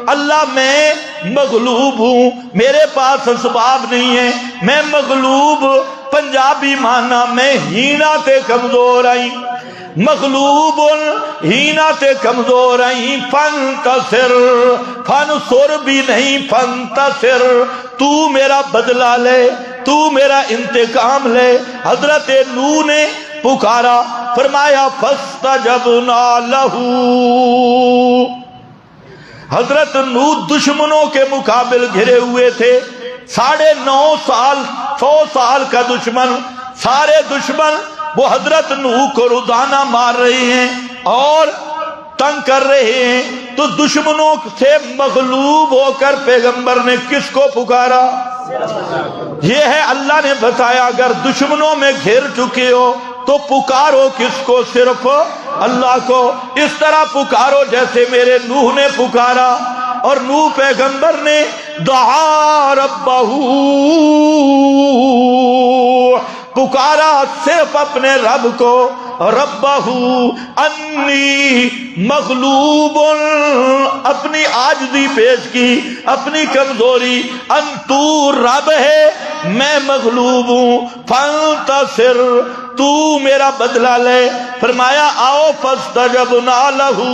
اللہ میں مغلوب ہوں، میرے پاس اسباب نہیں ہے، میں مغلوب، پنجابی معنی میں ہینا تے کمزور آئی، مغلوب ہینا تے کمزور آئی، فانتصر، فانصر بھی نہیں، فانتصر، تو میرا بدلہ لے، تو میرا انتقام لے۔ حضرت نوح نے پکارا، فرمایا فاستجبنا لہو۔ حضرت نوح دشمنوں کے مقابل گھرے ہوئے تھے، 9.5 سال 100 سال کا دشمن، سارے دشمن وہ حضرت نوح کو روزانہ مار رہے ہیں اور تنگ کر رہے ہیں، تو دشمنوں سے مغلوب ہو کر پیغمبر نے کس کو پکارا؟ یہ ہے اللہ نے بتایا اگر دشمنوں میں گھر چکے ہو تو پکارو کس کو؟ صرف اللہ کو۔ اس طرح پکارو جیسے میرے نوح نے پکارا، اور نوح پیغمبر نے دعا ربہ، پکارا صرف اپنے رب کو، ربہ انی مغلوب، اپنی عاجزی پیش کی، اپنی کمزوری، انتو رب ہے میں مغلوب ہوں، فانتصر تو میرا بدلہ لے۔ فرمایا آؤ فاستجبنا لہو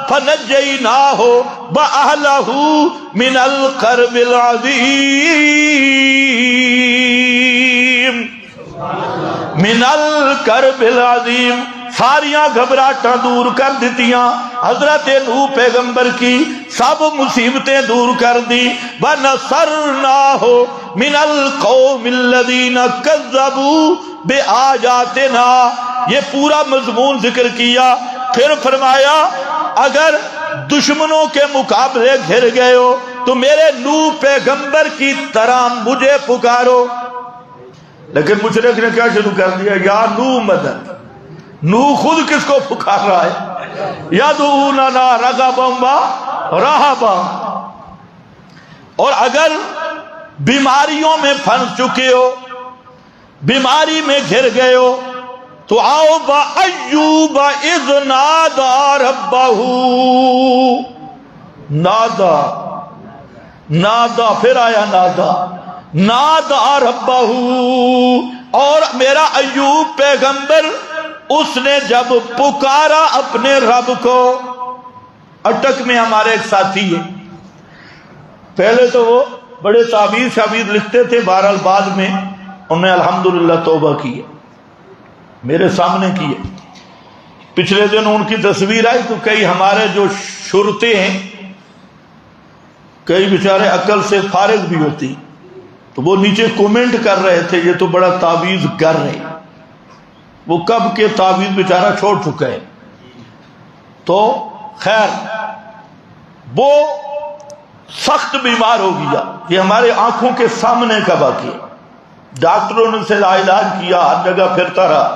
فنجیناہ وأہلہ من الکرب العظیم، من الکرب العظیم، ساریاں گھبراہٹاں دور کر دیتیاں حضرت نوح پیغمبر کی، سب مصیبتیں دور کر دی۔ وَنَصَرْنَاهُ مِنَ الْقَوْمِ الَّذِينَ كَذَّبُوا بِآيَاتِنَا، یہ پورا مضمون ذکر کیا۔ پھر فرمایا اگر دشمنوں کے مقابلے گھر گئے ہو تو میرے نوح پیغمبر کی طرح مجھے پکارو۔ لیکن مشرک نے کیا شروع کر دیا؟ یا نوح مدد۔ نوح خود کس کو پکار رہا ہے؟ یدعوننا رغبا ورہبا۔ اور اگر بیماریوں میں پھنس چکے ہو، بیماری میں گھر گئے ہو، تو آؤ با ایوب اذ نادا ربہ، نادا، نادا، پھر آیا نادا، نادا ربہ، اور میرا ایوب پیغمبر اس نے جب پکارا اپنے رب کو۔ اٹک میں ہمارے ایک ساتھی ہے، پہلے تو وہ بڑے تعبیر شعبیر لکھتے تھے، بہرحال بعد میں انہوں نے الحمدللہ توبہ کی ہے، میرے سامنے کی ہے۔ پچھلے دن ان کی تصویر آئی تو کئی ہمارے جو شرطے ہیں، کئی بیچارے عقل سے فارغ بھی ہوتی، تو وہ نیچے کومنٹ کر رہے تھے یہ تو بڑا تعویذ کر رہے، وہ کب کے تعویذ بیچارہ چھوڑ چکا ہے۔ تو خیر وہ سخت بیمار ہو گیا، یہ ہمارے آنکھوں کے سامنے کا واقعہ ہے، ڈاکٹروں نے اسے علاج کیا، ہر جگہ پھرتا رہا،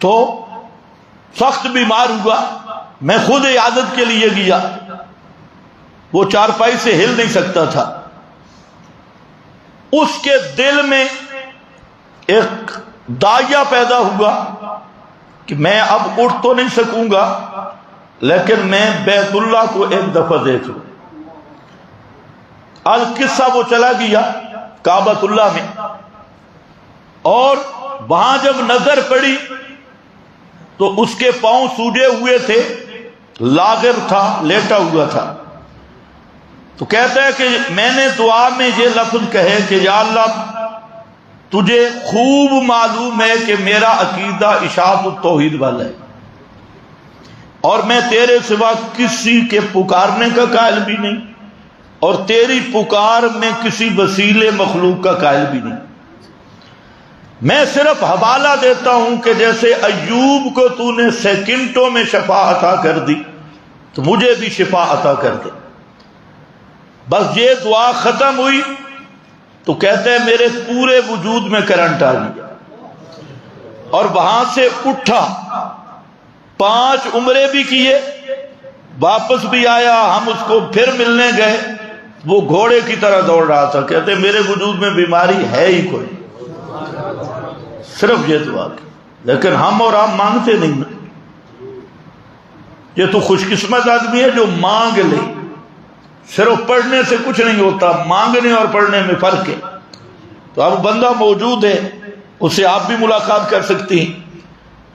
تو سخت بیمار ہوا۔ میں خود عیادت کے لیے گیا، وہ چارپائی سے ہل نہیں سکتا تھا، اس کے دل میں ایک داعیہ پیدا ہوا کہ میں اب اٹھ تو نہیں سکوں گا لیکن میں بیت اللہ کو ایک دفعہ دیکھ لوں۔ القصہ وہ چلا گیا کعبۃ اللہ میں، اور وہاں جب نظر پڑی تو اس کے پاؤں سوجے ہوئے تھے، لاغر تھا، لیٹا ہوا تھا۔ تو کہتا ہے کہ میں نے دعا میں یہ لفظ کہے کہ یا اللہ تجھے خوب معلوم ہے کہ میرا عقیدہ اشاعت التوحید والا ہے، اور میں تیرے سوا کسی کے پکارنے کا قائل بھی نہیں، اور تیری پکار میں کسی وسیلے مخلوق کا قائل بھی نہیں۔ میں صرف حوالہ دیتا ہوں کہ جیسے ایوب کو تو نے سیکنڈوں میں شفا عطا کر دی تو مجھے بھی شفا عطا کر دے۔ بس یہ دعا ختم ہوئی تو کہتے ہیں میرے پورے وجود میں کرنٹ آ گیا، اور وہاں سے اٹھا، 5 عمرے بھی کیے، واپس بھی آیا، ہم اس کو پھر ملنے گئے، وہ گھوڑے کی طرح دوڑ رہا تھا۔ کہتے ہیں میرے وجود میں بیماری ہے ہی کوئی، صرف یہ دعا کی۔ لیکن ہم اور آپ مانگتے نہیں نا، یہ تو خوش قسمت آدمی ہے جو مانگ لے۔ صرف پڑھنے سے کچھ نہیں ہوتا، مانگنے اور پڑھنے میں فرق ہے۔ تو اب بندہ موجود ہے، اس سے آپ بھی ملاقات کر سکتی ہیں،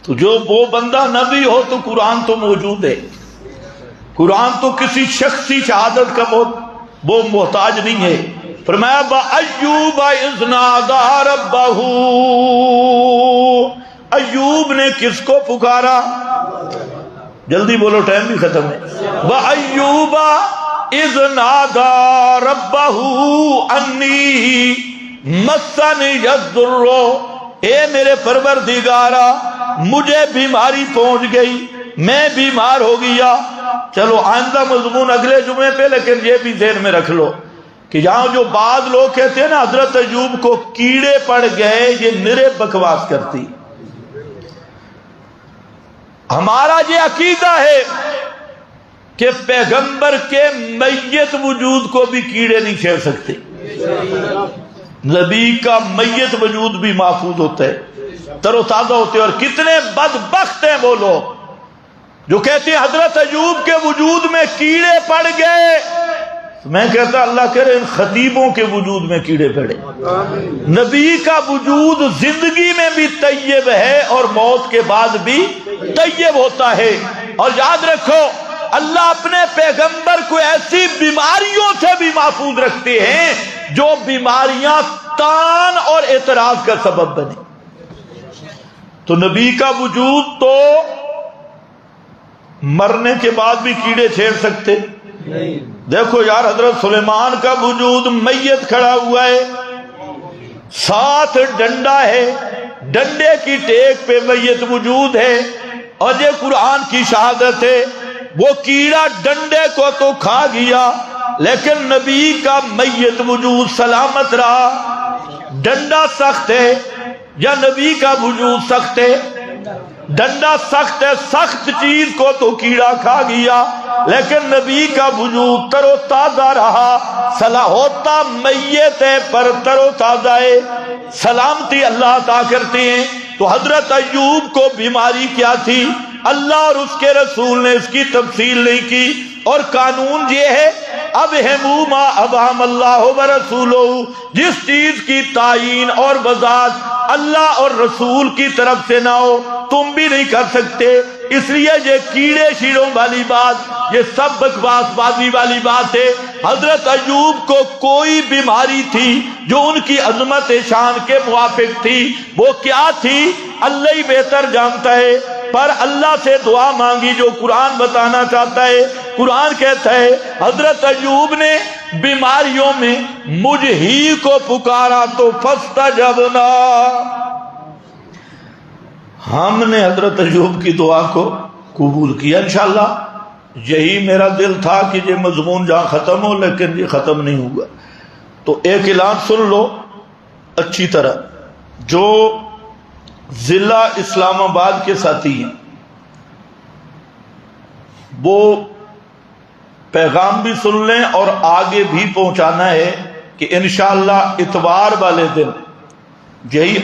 تو جو وہ بندہ نہ بھی ہو تو قرآن تو موجود ہے۔ قرآن تو کسی شخصی شہادت کا وہ محتاج نہیں ہے. فرمایا بَأَيُّوبَ إِذْ نَادَىٰ رَبَّهُ، ایوب نے کس کو پکارا؟ جلدی بولو ٹائم بھی ختم ہے. وَأَيُّوبَ إِذْ نَادَىٰ رَبَّهُ أَنِّي مَسَّنِيَ الضُّرُّ، اے میرے پروردگارا مجھے بیماری پہنچ گئی، میں بیمار ہو گیا. چلو آئندہ مضمون اگلے جمعے پہ، لیکن یہ بھی ذہن میں رکھ لو کہ یہاں جو بعض لوگ کہتے ہیں نا حضرت ایوب کو کیڑے پڑ گئے، یہ نرے بکواس کرتی. ہمارا یہ عقیدہ ہے کہ پیغمبر کے میت وجود کو بھی کیڑے نہیں چھیڑ سکتے. نبی کا میت وجود بھی محفوظ ہوتا ہے، تر و تازہ ہوتے ہیں. اور کتنے بدبخت ہیں وہ لوگ جو کہتے ہیں حضرت ایوب کے وجود میں کیڑے پڑ گئے. میں کہتا اللہ کرے ان خطیبوں کے وجود میں کیڑے پڑے. نبی کا وجود زندگی میں بھی طیب ہے اور موت کے بعد بھی طیب ہوتا ہے. اور یاد رکھو اللہ اپنے پیغمبر کو ایسی بیماریوں سے بھی محفوظ رکھتے ہیں جو بیماریاں تان اور اعتراض کا سبب بنے. تو نبی کا وجود تو مرنے کے بعد بھی کیڑے چھیڑ سکتے. دیکھو یار حضرت سلیمان کا وجود میت کھڑا ہوا ہے، ساتھ ڈنڈا ہے، ڈنڈے کی ٹیک پہ میت موجود ہے. اور یہ قرآن کی شہادت ہے، وہ کیڑا ڈنڈے کو تو کھا گیا لیکن نبی کا میت وجود سلامت رہا. ڈنڈا سخت ہے یا نبی کا وجود سخت ہے؟ ڈنڈا سخت ہے، سخت چیز کو تو کیڑا کھا گیا لیکن نبی کا وجود تر و تازہ رہا. صلاح ہوتا میت ہے پر تر و تازہ ہے، سلامتی اللہ عطا کرتے ہیں. تو حضرت ایوب کو بیماری کیا تھی؟ اللہ اور اس کے رسول نے اس کی تفصیل نہیں کی. اور قانون یہ ہے اب ما ابہم اللہ ورسولہ، جس چیز کی تعین اور وضاحت اللہ اور رسول کی طرف سے نہ ہو تم بھی نہیں کر سکتے. اس لیے یہ کیڑے شیڑوں والی بات، یہ سب بکواس بازی والی بات ہے. حضرت ایوب کو کوئی بیماری تھی جو ان کی عظمت شان کے موافق تھی. وہ کیا تھی اللہ ہی بہتر جانتا ہے، پر اللہ سے دعا مانگی جو قرآن بتانا چاہتا ہے. قرآن کہتا ہے حضرت ایوب نے بیماریوں میں مجھ ہی کو پکارا تو فاستجبنا، ہم نے حضرت ایوب کی دعا کو قبول کیا. انشاءاللہ یہی میرا دل تھا کہ یہ مضمون جہاں ختم ہو، لیکن یہ ختم نہیں ہوا. تو ایک اعلان سن لو اچھی طرح، جو ضلع اسلام آباد کے ساتھی ہیں وہ پیغام بھی سن لیں اور آگے بھی پہنچانا ہے کہ انشاءاللہ اتوار والے دن، یہی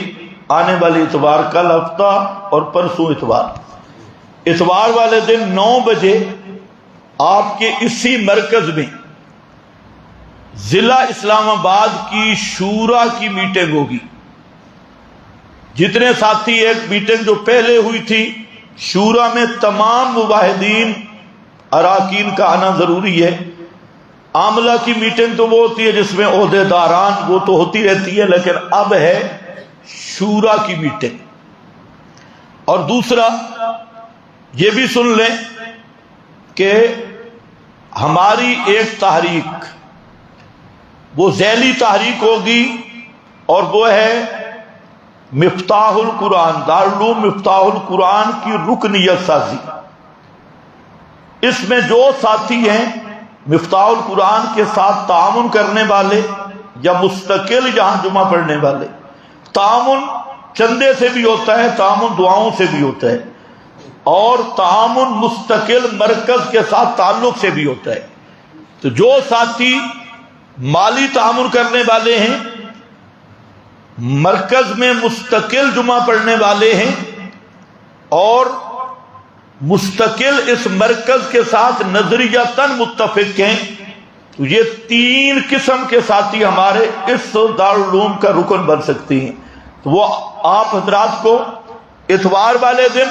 آنے والی اتوار، کل ہفتہ اور پرسوں اتوار والے دن 9 بجے آپ کے اسی مرکز میں ضلع اسلام آباد کی شورا کی میٹنگ ہوگی. جتنے ساتھی، ایک میٹنگ جو پہلے ہوئی تھی شورا میں تمام مباحدین اراکین کا آنا ضروری ہے. عاملہ کی میٹنگ تو وہ ہوتی ہے جس میں عہدے داران، وہ تو ہوتی رہتی ہے، لیکن اب ہے شورا کی میٹنگ. اور دوسرا یہ بھی سن لیں کہ ہماری ایک تحریک، وہ ذیلی تحریک ہوگی اور وہ ہے مفتاح القرآن، دارالعلوم مفتاح القرآن کی رکنیت سازی. اس میں جو ساتھی ہیں مفتاح القرآن کے ساتھ تعاون کرنے والے یا مستقل یہاں جمعہ پڑھنے والے، تعاون چندے سے بھی ہوتا ہے، تعاون دعاؤں سے بھی ہوتا ہے، اور تعاون مستقل مرکز کے ساتھ تعلق سے بھی ہوتا ہے. تو جو ساتھی مالی تعاون کرنے والے ہیں، مرکز میں مستقل جمعہ پڑھنے والے ہیں اور مستقل اس مرکز کے ساتھ نظریتاً متفق ہیں، تو یہ 3 قسم کے ساتھی ہمارے اس دارالعلوم کا رکن بن سکتی ہیں. تو وہ آپ حضرات کو اتوار والے دن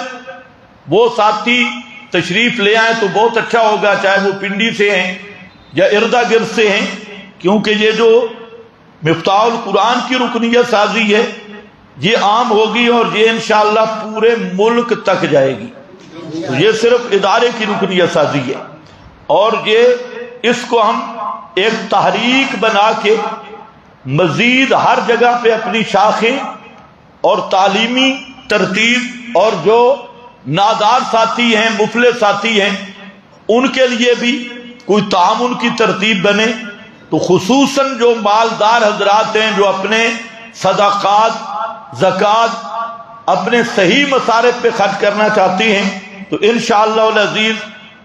وہ ساتھی تشریف لے آئیں تو بہت اچھا ہوگا، چاہے وہ پنڈی سے ہیں یا اردا گرد سے ہیں. کیونکہ یہ جو مفتاح القرآن کی رکنیت سازی ہے یہ عام ہوگی اور یہ انشاءاللہ پورے ملک تک جائے گی. یہ صرف ادارے کی رکنیت سازی ہے اور یہ اس کو ہم ایک تحریک بنا کے مزید ہر جگہ پہ اپنی شاخیں اور تعلیمی ترتیب اور جو نادار ساتھی ہیں مفلس ساتھی ہیں ان کے لیے بھی کوئی تعاون کی ترتیب بنے. تو خصوصاً جو مالدار حضرات ہیں جو اپنے صدقات زکوٰۃ اپنے صحیح مصارف پہ خرچ کرنا چاہتی ہیں تو انشاءاللہ العزیز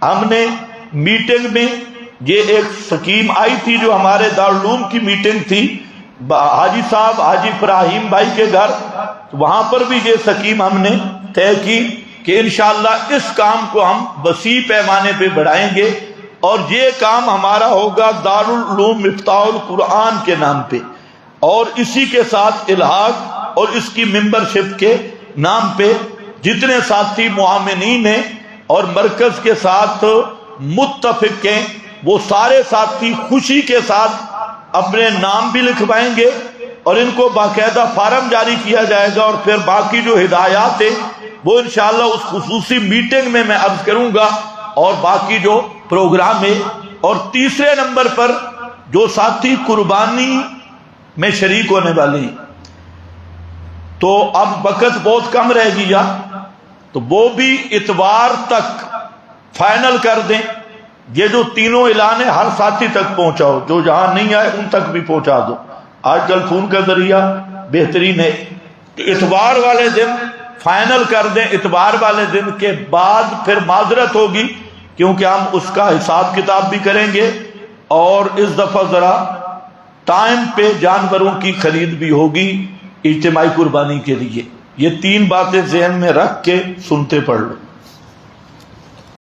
ہم نے میٹنگ میں یہ ایک سکیم آئی تھی جو ہمارے دارالعلوم کی میٹنگ تھی حاجی صاحب حاجی ابراہیم بھائی کے گھر، وہاں پر بھی یہ سکیم ہم نے طے کی کہ انشاءاللہ اس کام کو ہم وسیع پیمانے پہ بڑھائیں گے اور یہ کام ہمارا ہوگا دارالعلوم مفتاح القرآن کے نام پہ اور اسی کے ساتھ الحاق اور اس کی ممبرشپ کے نام پہ جتنے ساتھی معاونین ہیں اور مرکز کے ساتھ متفق ہیں وہ سارے ساتھی خوشی کے ساتھ اپنے نام بھی لکھوائیں گے اور ان کو باقاعدہ فارم جاری کیا جائے گا اور پھر باقی جو ہدایات ہیں وہ انشاءاللہ اس خصوصی میٹنگ میں عرض کروں گا اور باقی جو پروگرام ہے. اور تیسرے نمبر پر جو ساتھی قربانی میں شریک ہونے والے ہیں تو اب وقت بہت کم رہ گیا تو وہ بھی اتوار تک فائنل کر دیں. یہ جو تینوں اعلان ہے ہر ساتھی تک پہنچاؤ، جو جہاں نہیں آئے ان تک بھی پہنچا دو. آج کل فون کا ذریعہ بہترین ہے تو اتوار والے دن فائنل کر دیں. اتوار والے دن کے بعد پھر معذرت ہوگی کیونکہ ہم اس کا حساب کتاب بھی کریں گے اور اس دفعہ ذرا ٹائم پہ جانوروں کی خرید بھی ہوگی اجتماعی قربانی کے لیے. یہ 3 باتیں ذہن میں رکھ کے سنتے پڑھ لو.